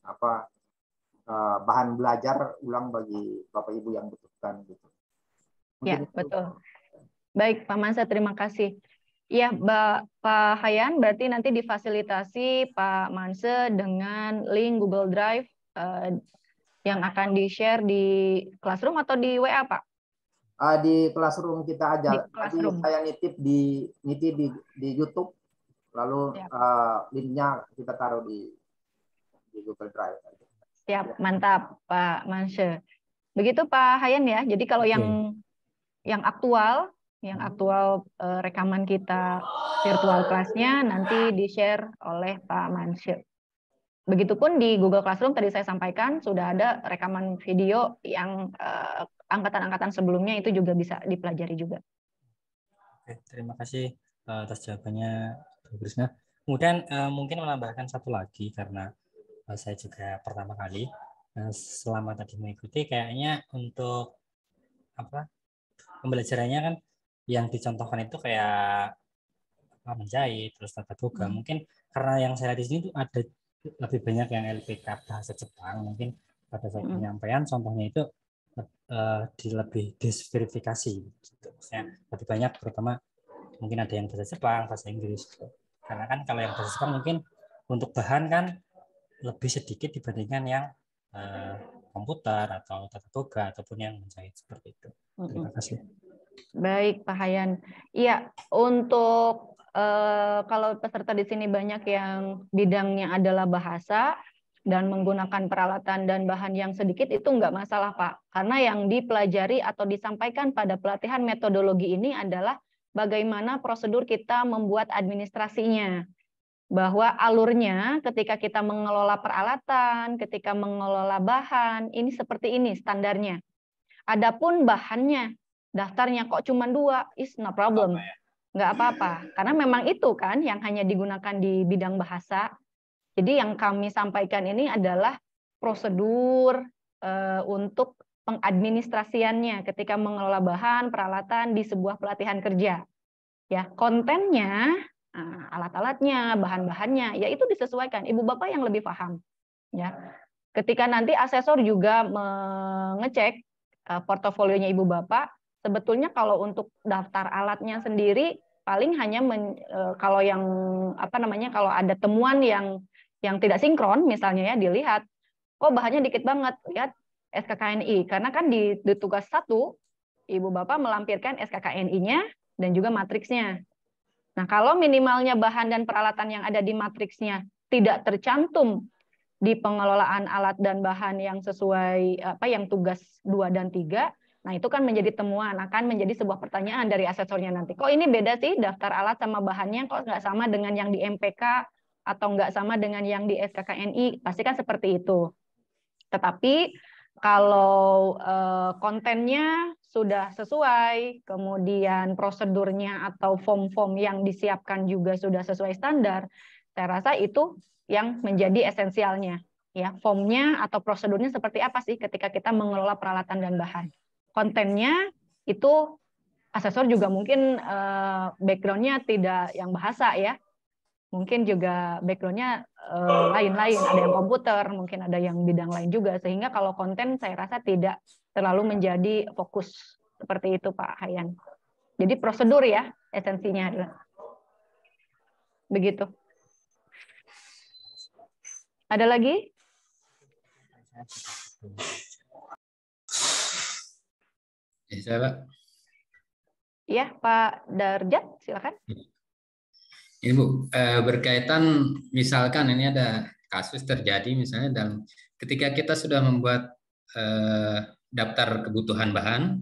bahan belajar ulang bagi Bapak Ibu yang butuhkan gitu. Ya, betul. Baik, Pak Mansa, terima kasih. Ya, Pak Hayan, berarti nanti difasilitasi Pak Manse dengan link Google Drive yang akan di-share di Classroom atau di WA, Pak? Di Classroom kita aja. Tadi saya nitip di YouTube, lalu linknya kita taruh di Google Drive. Siap, mantap Pak Manse. Begitu Pak Hayan ya. Jadi kalau yang aktual rekaman kita virtual kelasnya nanti di-share oleh Pak Manse. Begitupun di Google Classroom tadi saya sampaikan sudah ada rekaman video yang angkatan-angkatan sebelumnya itu juga bisa dipelajari juga. Oke, terima kasih atas jawabannya, Bu Krisna. Kemudian mungkin menambahkan satu lagi karena saya juga pertama kali selama tadi mengikuti, kayaknya untuk apa pembelajarannya kan yang dicontohkan itu kayak menjahit, terus tata boga. Mungkin karena yang saya lihat di sini tuh ada lebih banyak yang LPK bahasa Jepang. Mungkin pada saat penyampaian contohnya itu lebih diverifikasi gitu. Maksudnya lebih banyak, terutama mungkin ada yang bahasa Jepang, bahasa Inggris gitu. Karena kan kalau yang bahasa Jepang mungkin untuk bahan kan lebih sedikit dibandingkan yang komputer atau tata boga ataupun yang menjahit seperti itu. Terima kasih. Baik, Pak Hayan. Iya, untuk kalau peserta di sini banyak yang bidangnya adalah bahasa dan menggunakan peralatan dan bahan yang sedikit, itu enggak masalah, Pak. Karena yang dipelajari atau disampaikan pada pelatihan metodologi ini adalah bagaimana prosedur kita membuat administrasinya. Bahwa alurnya ketika kita mengelola peralatan, ketika mengelola bahan, ini seperti ini standarnya. Adapun bahannya, daftarnya kok cuma 2, is no problem. Nggak apa-apa. Karena memang itu kan yang hanya digunakan di bidang bahasa. Jadi yang kami sampaikan ini adalah prosedur untuk pengadministrasiannya ketika mengelola bahan, peralatan di sebuah pelatihan kerja. Ya, kontennya, alat-alatnya, bahan-bahannya, ya itu disesuaikan. Ibu Bapak yang lebih paham. Ya. Ketika nanti asesor juga mengecek portofolionya Ibu Bapak, sebetulnya kalau untuk daftar alatnya sendiri paling hanya kalau yang kalau ada temuan yang tidak sinkron misalnya ya dilihat, oh bahannya dikit banget, lihat SKKNI karena kan di tugas 1 Ibu Bapak melampirkan SKKNI-nya dan juga matriksnya. Nah, kalau minimalnya bahan dan peralatan yang ada di matriksnya tidak tercantum di pengelolaan alat dan bahan yang sesuai yang tugas 2 dan 3, nah itu kan menjadi temuan, akan menjadi sebuah pertanyaan dari asesornya nanti. Kok ini beda sih daftar alat sama bahannya, kok nggak sama dengan yang di MPK atau nggak sama dengan yang di SKKNI, pasti kan seperti itu. Tetapi kalau kontennya sudah sesuai, kemudian prosedurnya atau form-form yang disiapkan juga sudah sesuai standar, saya rasa itu yang menjadi esensialnya. Ya, formnya atau prosedurnya seperti apa sih ketika kita mengelola peralatan dan bahan. Kontennya itu asesor juga mungkin background-nya tidak yang bahasa ya. Mungkin juga background-nya lain-lain, ada yang komputer, mungkin ada yang bidang lain juga, sehingga kalau konten saya rasa tidak terlalu menjadi fokus seperti itu Pak Hayan. Jadi prosedur ya esensinya adalah begitu. Ada lagi? Saya Pak. Ya Pak Darjat, silakan. Ini Bu, berkaitan misalkan ini ada kasus terjadi misalnya dalam ketika kita sudah membuat daftar kebutuhan bahan,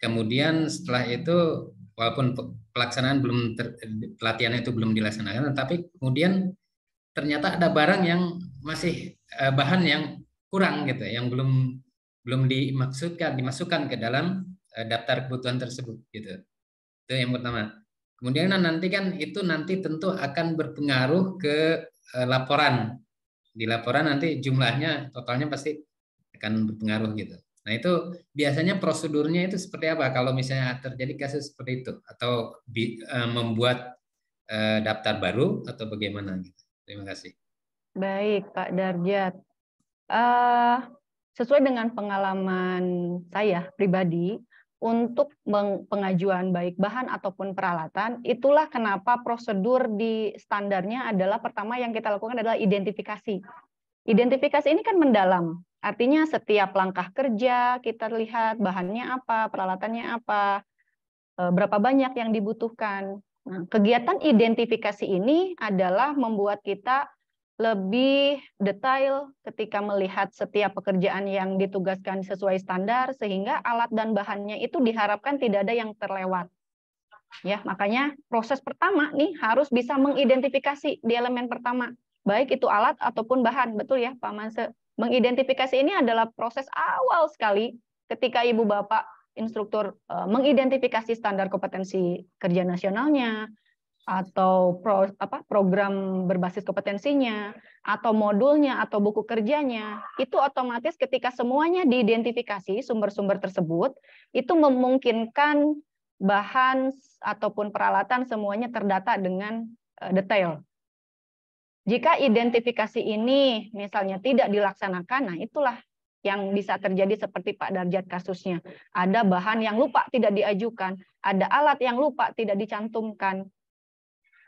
kemudian setelah itu walaupun pelaksanaan pelatihan itu belum dilaksanakan, tapi kemudian ternyata ada barang yang masih bahan yang kurang gitu, yang belum dimasukkan ke dalam daftar kebutuhan tersebut gitu. Itu yang pertama. Kemudian nanti kan itu nanti tentu akan berpengaruh ke laporan. Di laporan nanti jumlahnya totalnya pasti akan berpengaruh gitu. Nah itu biasanya prosedurnya itu seperti apa kalau misalnya terjadi kasus seperti itu atau membuat daftar baru atau bagaimana gitu. Terima kasih. Baik Pak Darjat. Sesuai dengan pengalaman saya pribadi, untuk pengajuan baik bahan ataupun peralatan, itulah kenapa prosedur di standarnya adalah pertama yang kita lakukan adalah identifikasi. Identifikasi ini kan mendalam, artinya setiap langkah kerja kita lihat bahannya apa, peralatannya apa, berapa banyak yang dibutuhkan. Nah, kegiatan identifikasi ini adalah membuat kita lebih detail ketika melihat setiap pekerjaan yang ditugaskan sesuai standar, sehingga alat dan bahannya itu diharapkan tidak ada yang terlewat. Ya, makanya proses pertama nih harus bisa mengidentifikasi di elemen pertama, baik itu alat ataupun bahan. Betul ya Pak Manse? Mengidentifikasi ini adalah proses awal sekali ketika Ibu Bapak instruktur mengidentifikasi standar kompetensi kerja nasionalnya, atau program berbasis kompetensinya, atau modulnya, atau buku kerjanya, itu otomatis ketika semuanya diidentifikasi sumber-sumber tersebut, itu memungkinkan bahan ataupun peralatan semuanya terdata dengan detail. Jika identifikasi ini misalnya tidak dilaksanakan, nah itulah yang bisa terjadi seperti Pak Darjat kasusnya. Ada bahan yang lupa tidak diajukan, ada alat yang lupa tidak dicantumkan.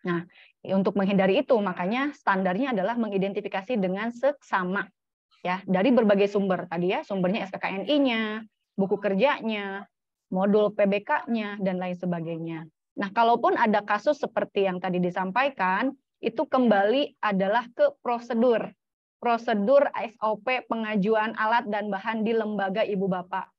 Nah, untuk menghindari itu makanya standarnya adalah mengidentifikasi dengan seksama ya dari berbagai sumber tadi ya, sumbernya SKKNI-nya, buku kerjanya, modul PBK-nya dan lain sebagainya. Nah, kalaupun ada kasus seperti yang tadi disampaikan, itu kembali adalah ke prosedur. Prosedur SOP pengajuan alat dan bahan di lembaga Ibu Bapak.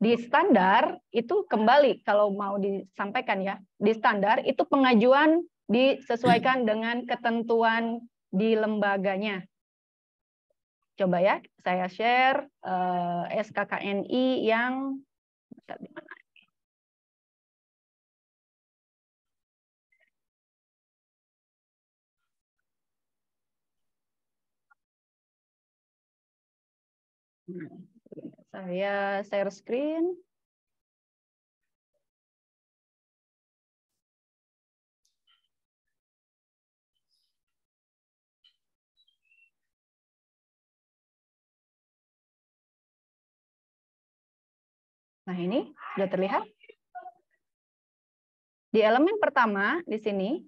Di standar itu kembali kalau mau disampaikan ya, di standar itu pengajuan disesuaikan dengan ketentuan di lembaganya. Coba ya, saya share SKKNI yang di mana? Saya share screen. Nah, ini sudah terlihat. Di elemen pertama di sini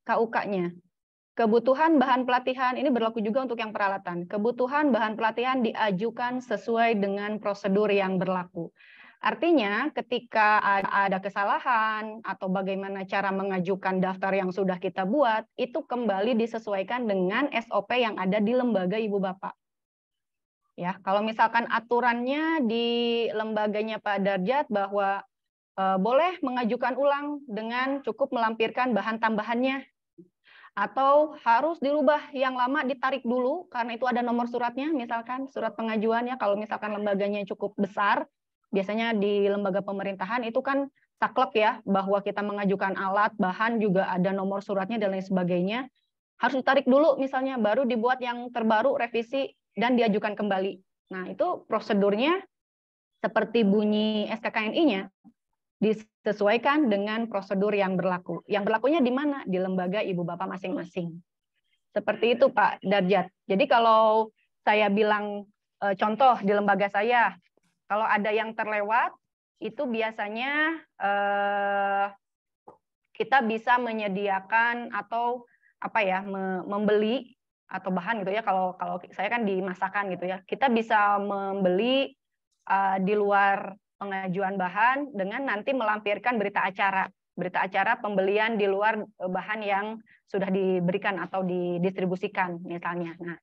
KUK-nya. Kebutuhan bahan pelatihan ini berlaku juga untuk yang peralatan. Kebutuhan bahan pelatihan diajukan sesuai dengan prosedur yang berlaku. Artinya ketika ada kesalahan atau bagaimana cara mengajukan daftar yang sudah kita buat, itu kembali disesuaikan dengan SOP yang ada di lembaga Ibu Bapak. Ya, kalau misalkan aturannya di lembaganya Pak Darjat bahwa boleh mengajukan ulang dengan cukup melampirkan bahan tambahannya, atau harus dirubah yang lama ditarik dulu karena itu ada nomor suratnya, misalkan surat pengajuannya. Kalau misalkan lembaganya cukup besar, biasanya di lembaga pemerintahan itu kan saklek ya, bahwa kita mengajukan alat, bahan juga ada nomor suratnya dan lain sebagainya. Harus ditarik dulu misalnya, baru dibuat yang terbaru, revisi, dan diajukan kembali. Nah, itu prosedurnya seperti bunyi SKKNI-nya, disesuaikan dengan prosedur yang berlaku. Yang berlakunya di mana? Di lembaga Ibu Bapak masing-masing. Seperti itu Pak Darjat. Jadi kalau saya bilang contoh di lembaga saya, kalau ada yang terlewat, itu biasanya kita bisa menyediakan atau apa ya, membeli atau bahan gitu ya. Kalau saya kan di masakan gitu ya, kita bisa membeli di luar pengajuan bahan dengan nanti melampirkan berita acara pembelian di luar bahan yang sudah diberikan atau didistribusikan misalnya. Nah,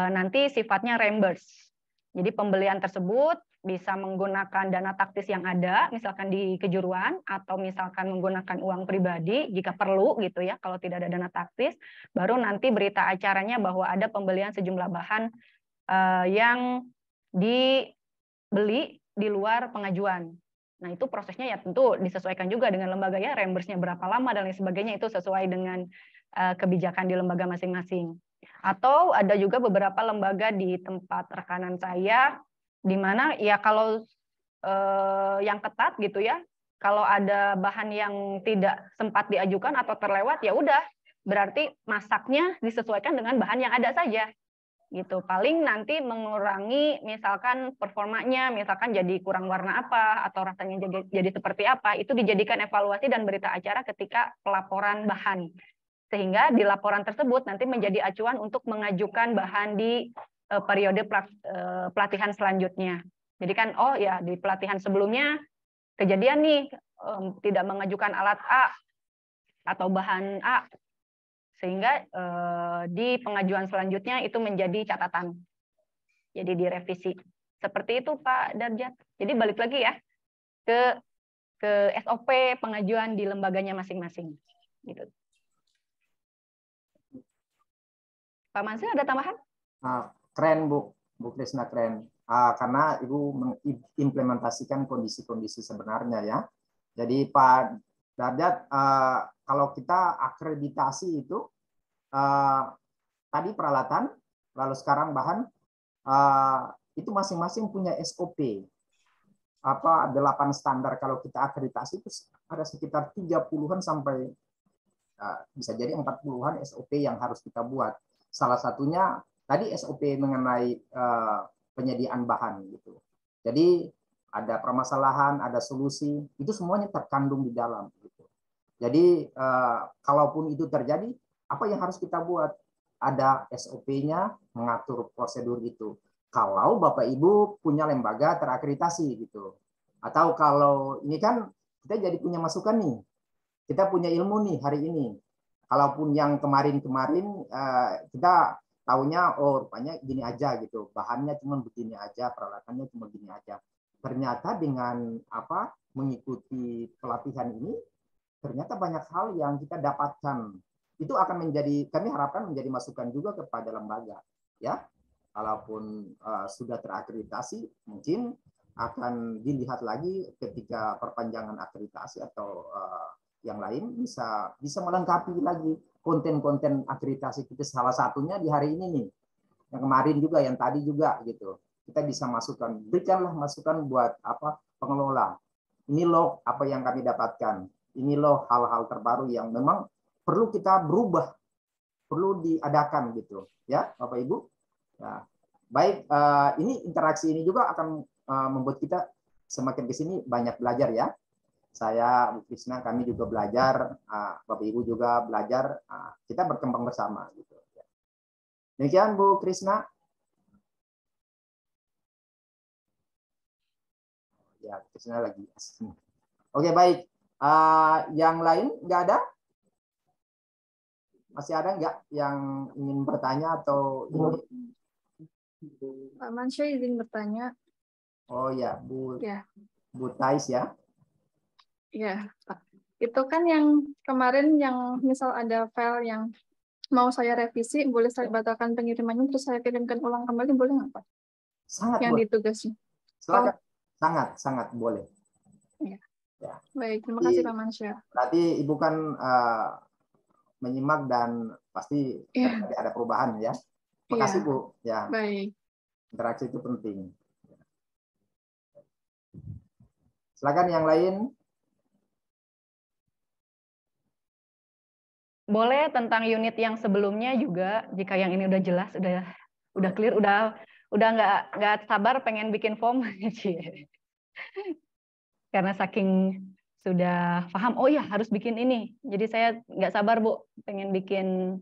nanti sifatnya reimburse. Jadi pembelian tersebut bisa menggunakan dana taktis yang ada, misalkan di kejuruan, atau misalkan menggunakan uang pribadi jika perlu gitu ya. Kalau tidak ada dana taktis, baru nanti berita acaranya bahwa ada pembelian sejumlah bahan yang dibeli di luar pengajuan. Nah, itu prosesnya ya tentu disesuaikan juga dengan lembaga ya, reimburse-nya berapa lama dan lain sebagainya, itu sesuai dengan kebijakan di lembaga masing-masing. Atau ada juga beberapa lembaga di tempat rekanan saya, di mana ya kalau yang ketat gitu ya, kalau ada bahan yang tidak sempat diajukan atau terlewat, ya udah, berarti masaknya disesuaikan dengan bahan yang ada saja. Gitu, paling nanti mengurangi misalkan performanya, misalkan jadi kurang warna apa atau rasanya jadi seperti apa, itu dijadikan evaluasi dan berita acara ketika pelaporan bahan, sehingga di laporan tersebut nanti menjadi acuan untuk mengajukan bahan di periode pelatihan selanjutnya. Jadi kan oh ya, di pelatihan sebelumnya kejadian nih tidak mengajukan alat A atau bahan A, sehingga di pengajuan selanjutnya itu menjadi catatan, jadi direvisi. Seperti itu Pak Darjat. Jadi balik lagi ya ke SOP pengajuan di lembaganya masing-masing. Gitu. Pak Mansur ada tambahan? Keren Bu Krisna, keren. karena Ibu mengimplementasikan kondisi-kondisi sebenarnya ya. Jadi Pak Dardat, kalau kita akreditasi itu tadi peralatan, lalu sekarang bahan, itu masing-masing punya SOP. 8 standar. Kalau kita akreditasi itu ada sekitar 30-an sampai bisa jadi 40-an SOP yang harus kita buat. Salah satunya tadi SOP mengenai penyediaan bahan gitu. Jadi ada permasalahan, ada solusi, itu semuanya terkandung di dalam gitu. Jadi kalaupun itu terjadi, apa yang harus kita buat? Ada SOP-nya mengatur prosedur itu. Kalau Bapak Ibu punya lembaga terakreditasi gitu. Atau kalau ini kan kita jadi punya masukan nih. Kita punya ilmu nih hari ini. Kalaupun yang kemarin-kemarin kita taunya oh rupanya gini aja gitu. Bahannya cuma begini aja, peralatannya cuma begini aja. Ternyata dengan mengikuti pelatihan ini ternyata banyak hal yang kita dapatkan. Itu akan menjadi, kami harapkan menjadi masukan juga kepada lembaga ya. Kalaupun sudah terakreditasi mungkin akan dilihat lagi ketika perpanjangan akreditasi atau yang lain bisa melengkapi lagi konten-konten akreditasi kita. Salah satunya di hari ini nih, yang kemarin juga, yang tadi juga gitu. Kita bisa masukkan, berikanlah masukan buat pengelola. Ini loh apa yang kami dapatkan. Ini loh hal-hal terbaru yang memang perlu kita berubah, perlu diadakan gitu, ya Bapak Ibu. Ya. Baik, ini interaksi ini juga akan membuat kita semakin ke sini banyak belajar ya. Saya, Bu Krisna, kami juga belajar, Bapak Ibu juga belajar, kita berkembang bersama. Gitu. Demikian Bu Krisna. Ya, Krisna lagi. Oke, baik. Yang lain nggak ada? Masih ada nggak yang ingin bertanya atau ini? Pak Mansyah izin bertanya. Oh ya, Bu Thais ya. Ya, Pak. Itu kan yang kemarin yang misal ada file yang mau saya revisi, boleh saya batalkan pengirimannya terus saya kirimkan ulang kembali, boleh nggak Pak? Sangat yang boleh. Ditugasnya. Silakan. Sangat boleh. Ya. Ya. Baik, terima kasih Pak Mansyah. Berarti Ibu kan menyimak dan pasti ada perubahan ya. Terima kasih Bu. Ya. Baik. Interaksi itu penting. Silakan yang lain. Boleh tentang unit yang sebelumnya juga, jika yang ini udah jelas, udah clear, udah nggak sabar pengen bikin form. Karena saking sudah paham, oh ya harus bikin ini. Jadi saya nggak sabar Bu, pengen bikin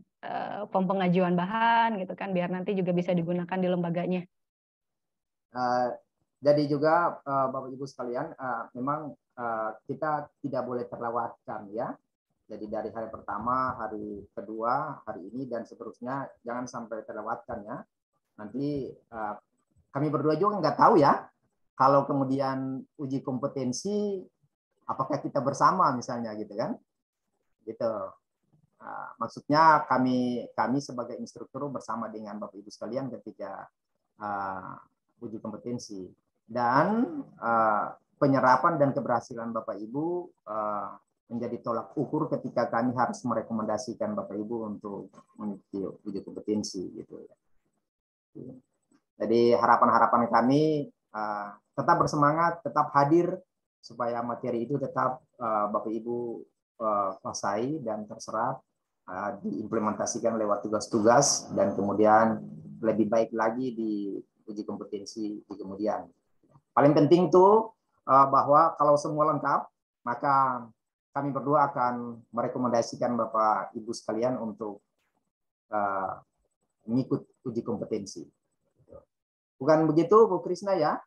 form pengajuan bahan gitu kan, biar nanti juga bisa digunakan di lembaganya. Jadi juga Bapak Ibu sekalian, memang kita tidak boleh terlewatkan ya. Jadi dari hari pertama, hari kedua, hari ini dan seterusnya jangan sampai terlewatkan ya. Nanti kami berdua juga nggak tahu ya. Kalau kemudian uji kompetensi, apakah kita bersama misalnya gitu kan? Gitu. Maksudnya kami sebagai instruktur bersama dengan Bapak Ibu sekalian ketika uji kompetensi dan penyerapan dan keberhasilan Bapak Ibu menjadi tolak ukur ketika kami harus merekomendasikan Bapak Ibu untuk mengikuti uji kompetensi gitu ya. Jadi harapan-harapan kami tetap bersemangat, tetap hadir supaya materi itu tetap Bapak Ibu kuasai dan terserap, diimplementasikan lewat tugas-tugas dan kemudian lebih baik lagi di uji kompetensi di kemudian. Paling penting tuh bahwa kalau semua lengkap, maka kami berdua akan merekomendasikan Bapak Ibu sekalian untuk mengikut uji kompetensi. Bukan begitu, Bu Krisna ya?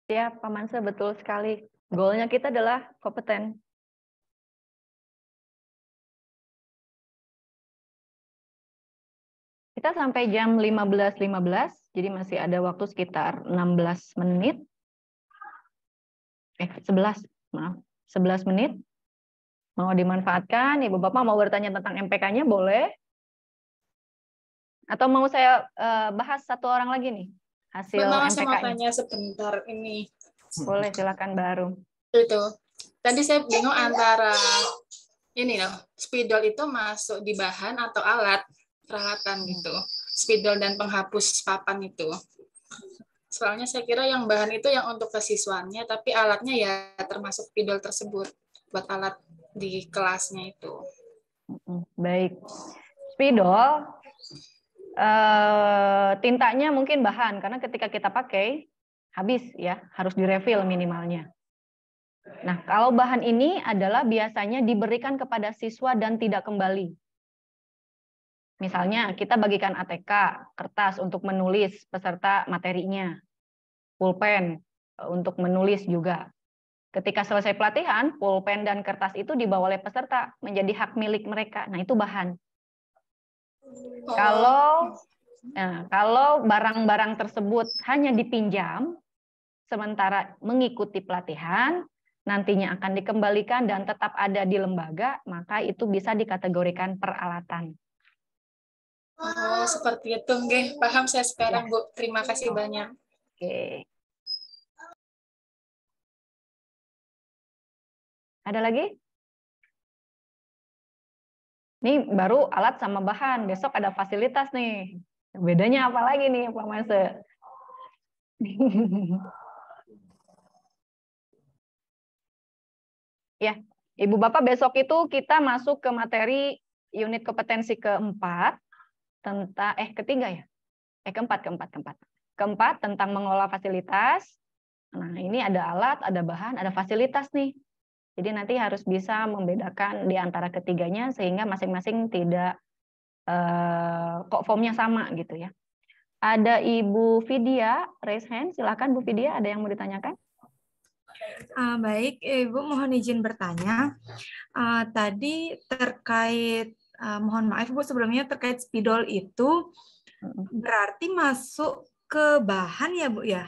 Ya, Pak Mansyah, betul sekali. Goalnya kita adalah kompeten. Kita sampai jam 15.15, jadi masih ada waktu sekitar 16 menit. 11, maaf. 11 menit. Mau dimanfaatkan, Ibu Bapak mau bertanya tentang MPK-nya boleh. Atau mau saya bahas satu orang lagi nih hasil Mbak, saya mau MPK-nya? tanya sebentar ini. Boleh, silakan Baru. Itu. Tadi saya bingung antara ini loh, spidol itu masuk di bahan atau alat peralatan gitu. Spidol dan penghapus papan itu. Soalnya saya kira yang bahan itu yang untuk kesiswaannya, tapi alatnya ya termasuk spidol tersebut buat alat di kelasnya itu. Baik. Spidol tintanya mungkin bahan karena ketika kita pakai habis ya, harus direfill minimalnya. Nah, kalau bahan ini adalah biasanya diberikan kepada siswa dan tidak kembali. Misalnya kita bagikan ATK, kertas untuk menulis peserta materinya, pulpen untuk menulis juga. Ketika selesai pelatihan, pulpen dan kertas itu dibawa oleh peserta menjadi hak milik mereka. Nah, itu bahan. Kalau barang-barang tersebut hanya dipinjam, sementara mengikuti pelatihan, nantinya akan dikembalikan dan tetap ada di lembaga, maka itu bisa dikategorikan peralatan. Oh, seperti itu, nggih. Paham saya sekarang, Bu. Terima kasih banyak. Oke. Ada lagi? Ini baru alat sama bahan, besok ada fasilitas nih. Bedanya apa lagi nih, Pak Mase? Ya, Ibu Bapak, besok itu kita masuk ke materi unit kompetensi keempat tentang ketiga ya? Keempat tentang mengelola fasilitas. Nah, ini ada alat, ada bahan, ada fasilitas nih. Jadi nanti harus bisa membedakan di antara ketiganya sehingga masing-masing tidak kok formnya sama gitu ya. Ada Ibu Vidya, raise hand, silakan Bu Vidya, ada yang mau ditanyakan? Baik, Ibu mohon izin bertanya. Tadi terkait, mohon maaf Bu, sebelumnya terkait spidol itu berarti masuk ke bahan ya Bu ya?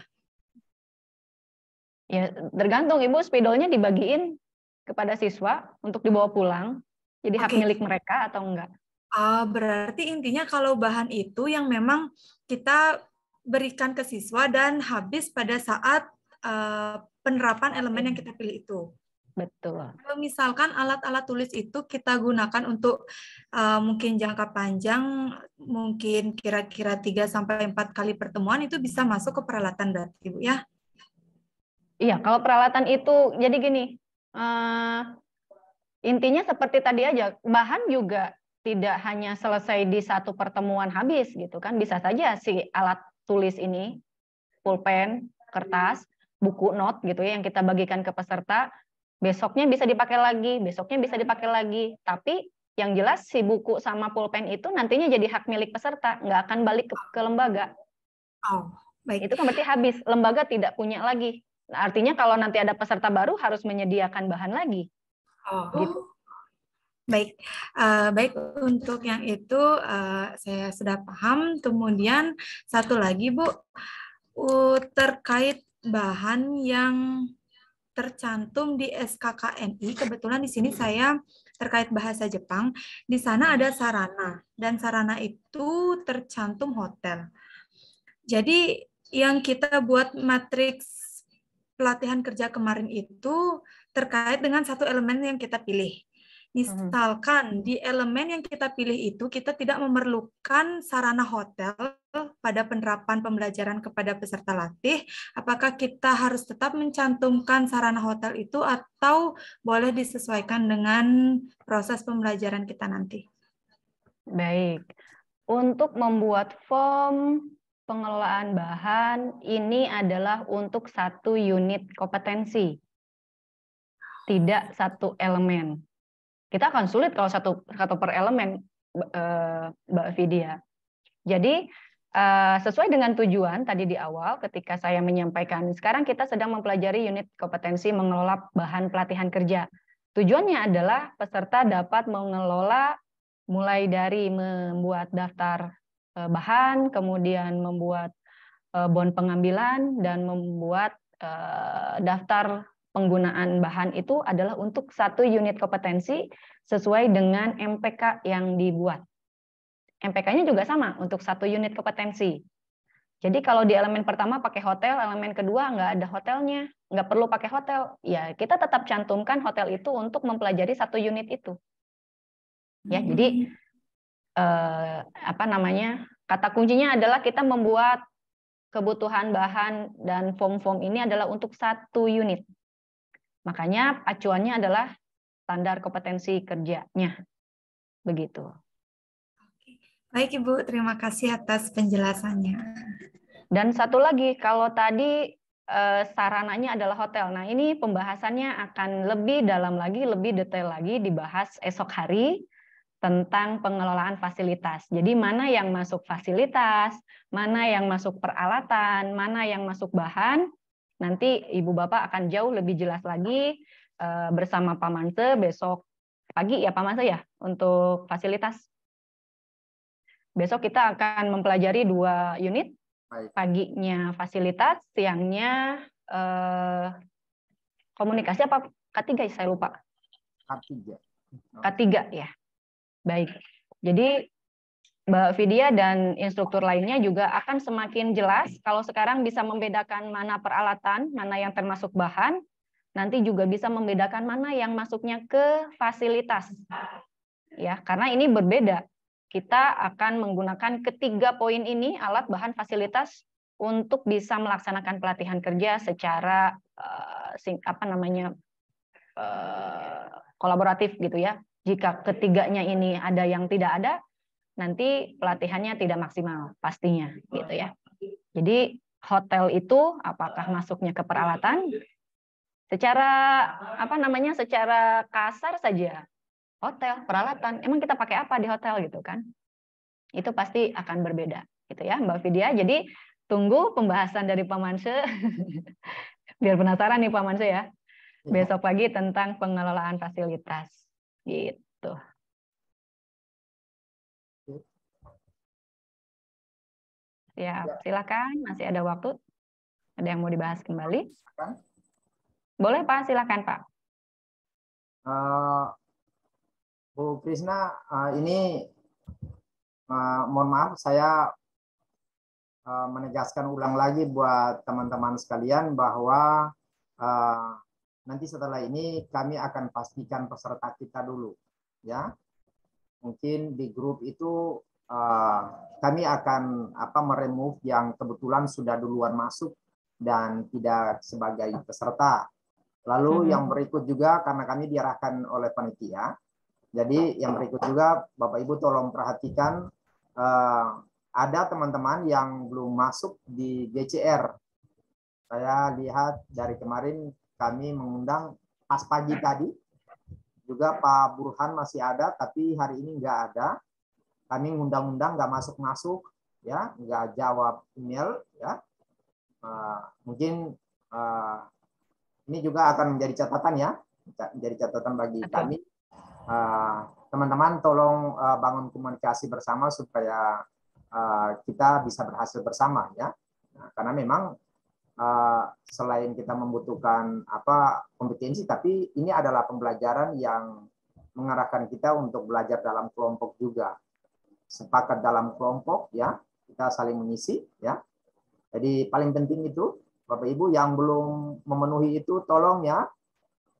Ya, tergantung Ibu, spidolnya dibagiin kepada siswa untuk dibawa pulang, jadi hak milik mereka atau enggak? Berarti intinya kalau bahan itu yang memang kita berikan ke siswa dan habis pada saat penerapan elemen yang kita pilih itu. Betul. Kalau misalkan alat-alat tulis itu kita gunakan untuk mungkin jangka panjang, mungkin kira-kira 3-4 kali pertemuan, itu bisa masuk ke peralatan berarti Bu ya? Iya, kalau peralatan itu jadi gini, intinya seperti tadi aja, bahan juga tidak hanya selesai di satu pertemuan habis gitu kan, bisa saja si alat tulis ini, pulpen, kertas, buku not gitu ya yang kita bagikan ke peserta, besoknya bisa dipakai lagi, besoknya bisa dipakai lagi, tapi yang jelas si buku sama pulpen itu nantinya jadi hak milik peserta, nggak akan balik ke lembaga. Oh, baik. Itu kan berarti habis, lembaga tidak punya lagi. Nah, artinya kalau nanti ada peserta baru harus menyediakan bahan lagi. Gitu. Baik, baik untuk yang itu saya sudah paham. Kemudian satu lagi Bu, terkait bahan yang tercantum di SKKNI, kebetulan di sini saya terkait bahasa Jepang, di sana ada sarana, dan sarana itu tercantum hotel. Jadi yang kita buat matriks pelatihan kerja kemarin itu terkait dengan satu elemen yang kita pilih. Misalkan di elemen yang kita pilih itu kita tidak memerlukan sarana hotel pada penerapan pembelajaran kepada peserta latih, apakah kita harus tetap mencantumkan sarana hotel itu atau boleh disesuaikan dengan proses pembelajaran kita nanti? Baik, untuk membuat form pengelolaan bahan ini adalah untuk satu unit kompetensi, tidak satu elemen. Kita akan sulit kalau satu per elemen, Mbak Vidya. Jadi sesuai dengan tujuan tadi di awal ketika saya menyampaikan, sekarang kita sedang mempelajari unit kompetensi mengelola bahan pelatihan kerja. Tujuannya adalah peserta dapat mengelola mulai dari membuat daftar bahan, kemudian membuat bon pengambilan, dan membuat daftar penggunaan bahan itu adalah untuk satu unit kompetensi sesuai dengan MPK yang dibuat. MPK-nya juga sama untuk 1 unit kompetensi. Jadi kalau di elemen pertama pakai hotel, elemen kedua nggak ada hotelnya, nggak perlu pakai hotel. Ya kita tetap cantumkan hotel itu untuk mempelajari 1 unit itu. Ya, jadi apa namanya? Kata kuncinya adalah kita membuat kebutuhan bahan dan form-form ini adalah untuk 1 unit. Makanya acuannya adalah standar kompetensi kerjanya. Begitu. Baik Ibu, terima kasih atas penjelasannya. Dan satu lagi, kalau tadi sarananya adalah hotel. Nah, ini pembahasannya akan lebih dalam lagi, lebih detail lagi dibahas esok hari tentang pengelolaan fasilitas. Jadi mana yang masuk fasilitas, mana yang masuk peralatan, mana yang masuk bahan. Nanti Ibu Bapak akan jauh lebih jelas lagi bersama Pak Manse besok pagi ya Pak Manse ya untuk fasilitas. Besok kita akan mempelajari 2 unit, paginya fasilitas, siangnya komunikasi apa K3 saya lupa. K3 ya. Baik. Jadi Mbak Vidya dan instruktur lainnya juga akan semakin jelas kalau sekarang bisa membedakan mana peralatan, mana yang termasuk bahan, nanti juga bisa membedakan mana yang masuknya ke fasilitas. Ya, karena ini berbeda. Kita akan menggunakan ketiga poin ini, alat, bahan, fasilitas, untuk bisa melaksanakan pelatihan kerja secara kolaboratif gitu ya. Jika ketiganya ini ada yang tidak ada, nanti pelatihannya tidak maksimal pastinya gitu ya. Jadi hotel itu apakah masuknya ke peralatan? Secara secara kasar saja. Hotel, peralatan, emang kita pakai apa di hotel gitu kan? Itu pasti akan berbeda gitu ya Mbak Vidya. Jadi tunggu pembahasan dari Pak Manse. Biar penasaran nih Pak Manse ya. Besok pagi tentang pengelolaan fasilitas. Gitu. Siap, silakan. Masih ada waktu. Ada yang mau dibahas kembali? Boleh Pak, silakan Pak. Bu Krisna, ini mohon maaf saya menegaskan ulang lagi buat teman-teman sekalian bahwa nanti setelah ini kami akan pastikan peserta kita dulu, ya. Mungkin di grup itu kami akan meremove yang kebetulan sudah duluan masuk dan tidak sebagai peserta. Lalu yang berikut juga karena kami diarahkan oleh panitia. Jadi yang berikut juga Bapak Ibu tolong perhatikan ada teman-teman yang belum masuk di GCR. Saya lihat dari kemarin kami mengundang pas pagi tadi juga Pak Burhan masih ada, tapi hari ini nggak ada. Kami ngundang-undang nggak masuk-masuk, ya, nggak jawab email, ya. Mungkin ini juga akan menjadi catatan ya, menjadi catatan bagi kami. Teman-teman tolong bangun komunikasi bersama supaya kita bisa berhasil bersama ya. Nah, karena memang selain kita membutuhkan kompetensi, tapi ini adalah pembelajaran yang mengarahkan kita untuk belajar dalam kelompok juga. Sepakat dalam kelompok ya, kita saling mengisi ya. Jadi paling penting itu Bapak Ibu yang belum memenuhi itu tolong ya.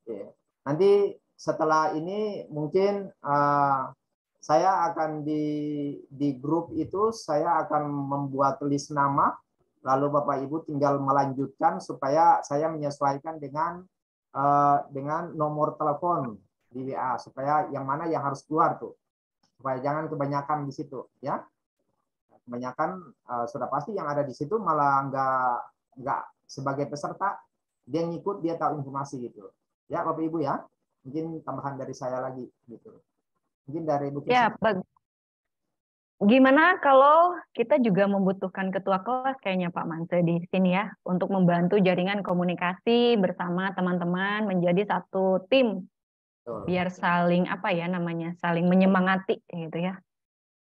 Oke. Nanti setelah ini mungkin saya akan di grup itu saya akan membuat list nama, lalu Bapak Ibu tinggal melanjutkan supaya saya menyesuaikan dengan nomor telepon di WA supaya yang mana yang harus keluar tuh, supaya jangan kebanyakan di situ ya. Kebanyakan sudah pasti yang ada di situ malah nggak sebagai peserta, dia ngikut, dia tahu informasi gitu ya Bapak Ibu ya. Mungkin tambahan dari saya lagi gitu. Mungkin dari Ibu ya, gimana kalau kita juga membutuhkan ketua kelas kayaknya Pak Manse di sini ya, untuk membantu jaringan komunikasi bersama teman-teman menjadi satu tim. Betul. Biar saling saling menyemangati gitu ya.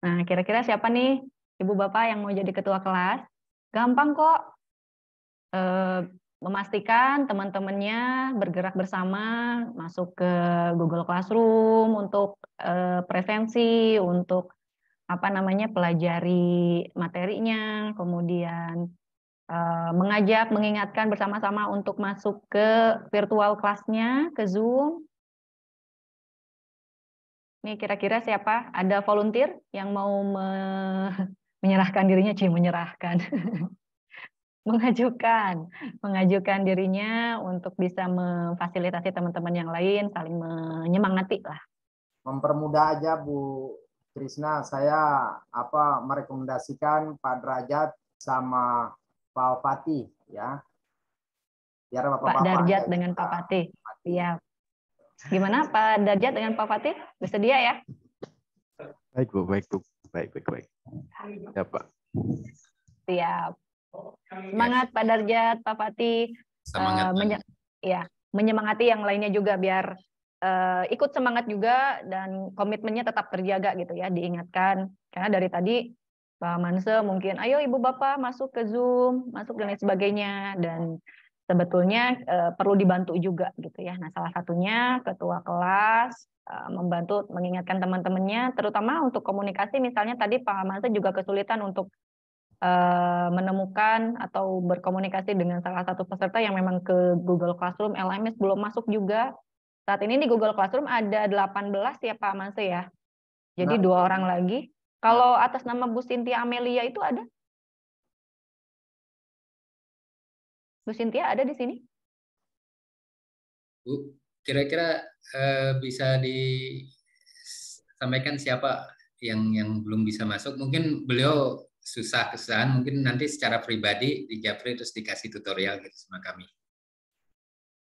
Nah, kira-kira siapa nih Ibu Bapak yang mau jadi ketua kelas? Gampang kok. Memastikan teman-temannya bergerak bersama, masuk ke Google Classroom untuk presensi, untuk pelajari materinya, kemudian mengajak, mengingatkan bersama-sama untuk masuk ke virtual kelasnya, ke Zoom. Ini kira-kira siapa? Ada volunteer yang mau menyerahkan dirinya, menyerahkan. mengajukan dirinya untuk bisa memfasilitasi teman-teman yang lain, saling menyemangati lah. Mempermudah aja Bu Trisna, saya merekomendasikan Pak Derajat sama Pak Fatih ya. Biar Pak Darjat dengan Pak Fatih. Iya. Gimana Pak Darjat dengan Pak Fatih? Bersedia ya? Baik Bu, baik Bu. Baik. Ya Pak. Siap. Semangat Pak Darjat, Pak Fatih. Menyemangati yang lainnya juga biar ikut semangat juga dan komitmennya tetap terjaga gitu ya, diingatkan. Karena dari tadi Pak Manse mungkin, ayo Ibu Bapak masuk ke Zoom, masuk dan lain sebagainya, dan sebetulnya perlu dibantu juga gitu ya. Nah, salah satunya ketua kelas membantu mengingatkan teman-temannya, terutama untuk komunikasi. Misalnya tadi Pak Manse juga kesulitan untuk menemukan atau berkomunikasi dengan salah satu peserta yang memang ke Google Classroom, LMS belum masuk juga. Saat ini di Google Classroom ada 18 ya Pak Manse ya. Jadi 2 orang lagi. Kalau atas nama Bu Cynthia Amelia itu ada? Bu Cynthia ada di sini? Bu, kira-kira bisa disampaikan siapa yang belum bisa masuk? Mungkin beliau kesusahan, mungkin nanti secara pribadi di Japri terus dikasih tutorial gitu sama kami.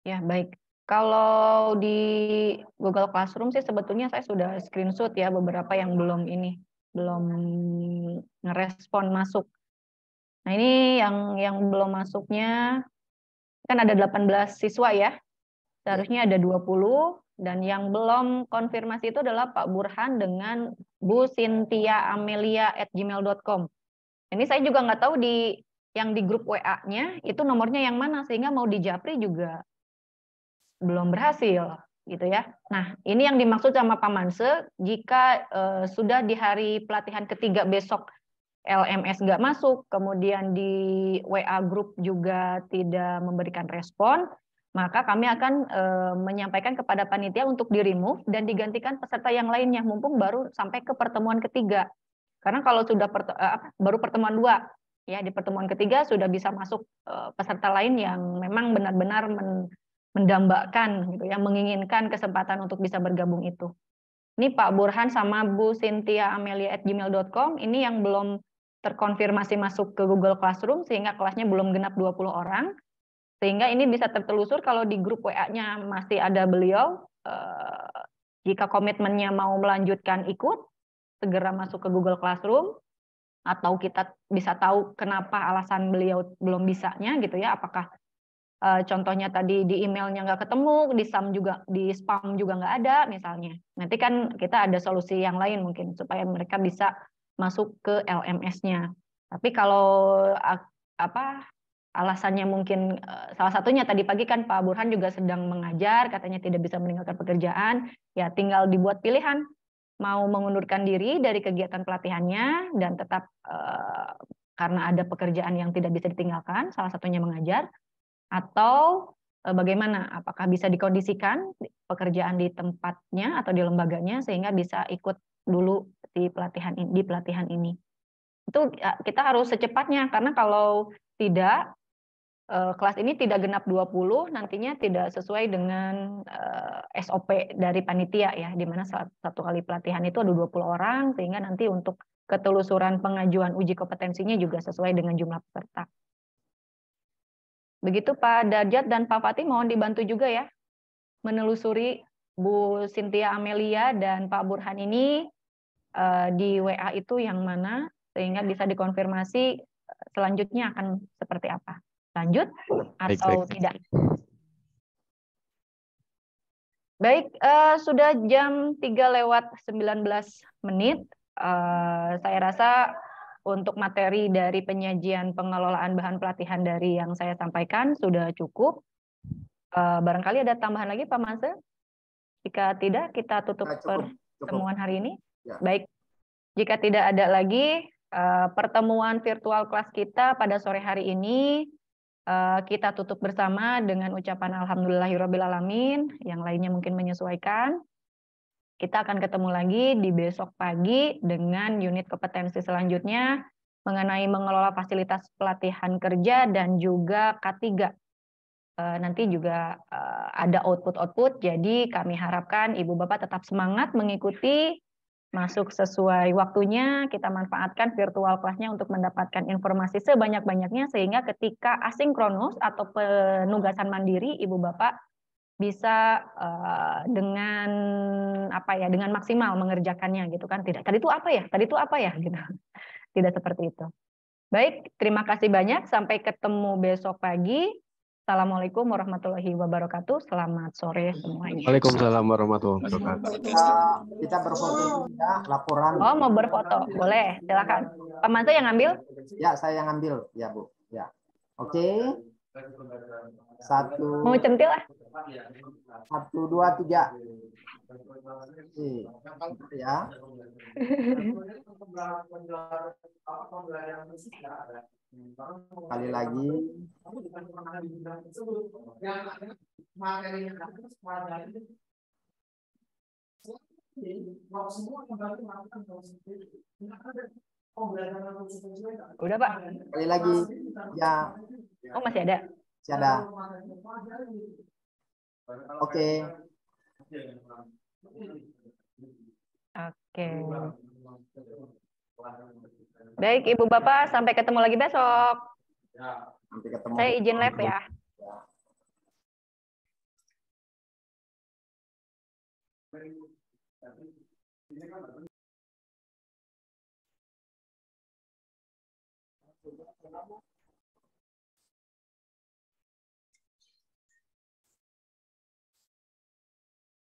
Ya, baik. Kalau di Google Classroom sih sebetulnya saya sudah screenshot ya beberapa yang belum ngerespon masuk. Nah, ini yang belum masuknya kan ada 18 siswa ya. Seharusnya ada 20 dan yang belum konfirmasi itu adalah Pak Burhan dengan Bu Cynthia Amelia@gmail.com. Ini saya juga nggak tahu yang di grup WA-nya itu nomornya yang mana, sehingga mau di Japri juga belum berhasil gitu ya. Nah, ini yang dimaksud sama Pak Manse, jika sudah di hari pelatihan ketiga besok LMS nggak masuk, kemudian di WA grup juga tidak memberikan respon, maka kami akan menyampaikan kepada panitia untuk di-remove dan digantikan peserta yang lainnya, mumpung baru sampai ke pertemuan ketiga. Karena kalau sudah baru pertemuan 2, ya di pertemuan ketiga sudah bisa masuk peserta lain yang memang benar-benar mendambakan gitu ya, menginginkan kesempatan untuk bisa bergabung itu. Ini Pak Burhan sama Bu Cynthia Amelia@gmail.com ini yang belum terkonfirmasi masuk ke Google Classroom sehingga kelasnya belum genap 20 orang. Sehingga ini bisa tertelusur kalau di grup WA-nya masih ada beliau, jika komitmennya mau melanjutkan ikut, segera masuk ke Google Classroom, atau kita bisa tahu kenapa alasan beliau belum bisanya gitu ya, apakah contohnya tadi di emailnya nggak ketemu, di spam juga nggak ada misalnya. Nanti kan kita ada solusi yang lain mungkin supaya mereka bisa masuk ke LMS-nya. Tapi kalau alasannya mungkin salah satunya tadi pagi kan Pak Burhan juga sedang mengajar, katanya tidak bisa meninggalkan pekerjaan, ya tinggal dibuat pilihan mau mengundurkan diri dari kegiatan pelatihannya dan tetap karena ada pekerjaan yang tidak bisa ditinggalkan, salah satunya mengajar, atau bagaimana, apakah bisa dikondisikan pekerjaan di tempatnya atau di lembaganya sehingga bisa ikut dulu di pelatihan ini. Itu kita harus secepatnya, karena kalau tidak, kelas ini tidak genap 20, nantinya tidak sesuai dengan SOP dari panitia ya, di mana satu kali pelatihan itu ada 20 orang, sehingga nanti untuk ketelusuran pengajuan uji kompetensinya juga sesuai dengan jumlah peserta. Begitu Pak Darjat dan Pak Fatih, mohon dibantu juga ya, menelusuri Bu Cynthia Amelia dan Pak Burhan ini di WA itu yang mana, sehingga bisa dikonfirmasi selanjutnya akan seperti apa. Lanjut atau tidak? Baik, sudah jam 3:19. Saya rasa untuk materi dari penyajian pengelolaan bahan pelatihan dari yang saya sampaikan sudah cukup. Barangkali ada tambahan lagi Pak Manse? Jika tidak, kita tutup pertemuan hari ini. Ya. Baik. Jika tidak ada lagi pertemuan virtual kelas kita pada sore hari ini, kita tutup bersama dengan ucapan alhamdulillahirrabbilalamin, yang lainnya mungkin menyesuaikan. Kita akan ketemu lagi di besok pagi dengan unit kompetensi selanjutnya mengenai mengelola fasilitas pelatihan kerja dan juga K3. Nanti juga ada output-output, jadi kami harapkan Ibu Bapak tetap semangat mengikuti, masuk sesuai waktunya, kita manfaatkan virtual kelasnya untuk mendapatkan informasi sebanyak-banyaknya, sehingga ketika asinkronus atau penugasan mandiri, Ibu Bapak bisa dengan apa ya, dengan maksimal mengerjakannya gitu kan. Tidak, tadi itu apa ya, tadi itu apa ya gitu. Tidak seperti itu. Baik, terima kasih banyak, sampai ketemu besok pagi. Assalamualaikum warahmatullahi wabarakatuh. Selamat sore semuanya. Waalaikumsalam warahmatullahi wabarakatuh. Kita berfoto ya, laporan. Oh, mau berfoto, boleh, silakan. Pak Manto yang ngambil? Ya, saya yang ngambil, ya Bu. Ya, oke. 1, Mau centil lah. 1, 2, 3. Ya. Sekali lagi. Udah, Pak. Sekali lagi. Ya. Oh, masih ada? Masih ada. Oke. Oke. Baik, Ibu Bapak, sampai ketemu lagi besok. Sampai ketemu. Saya izin live ya.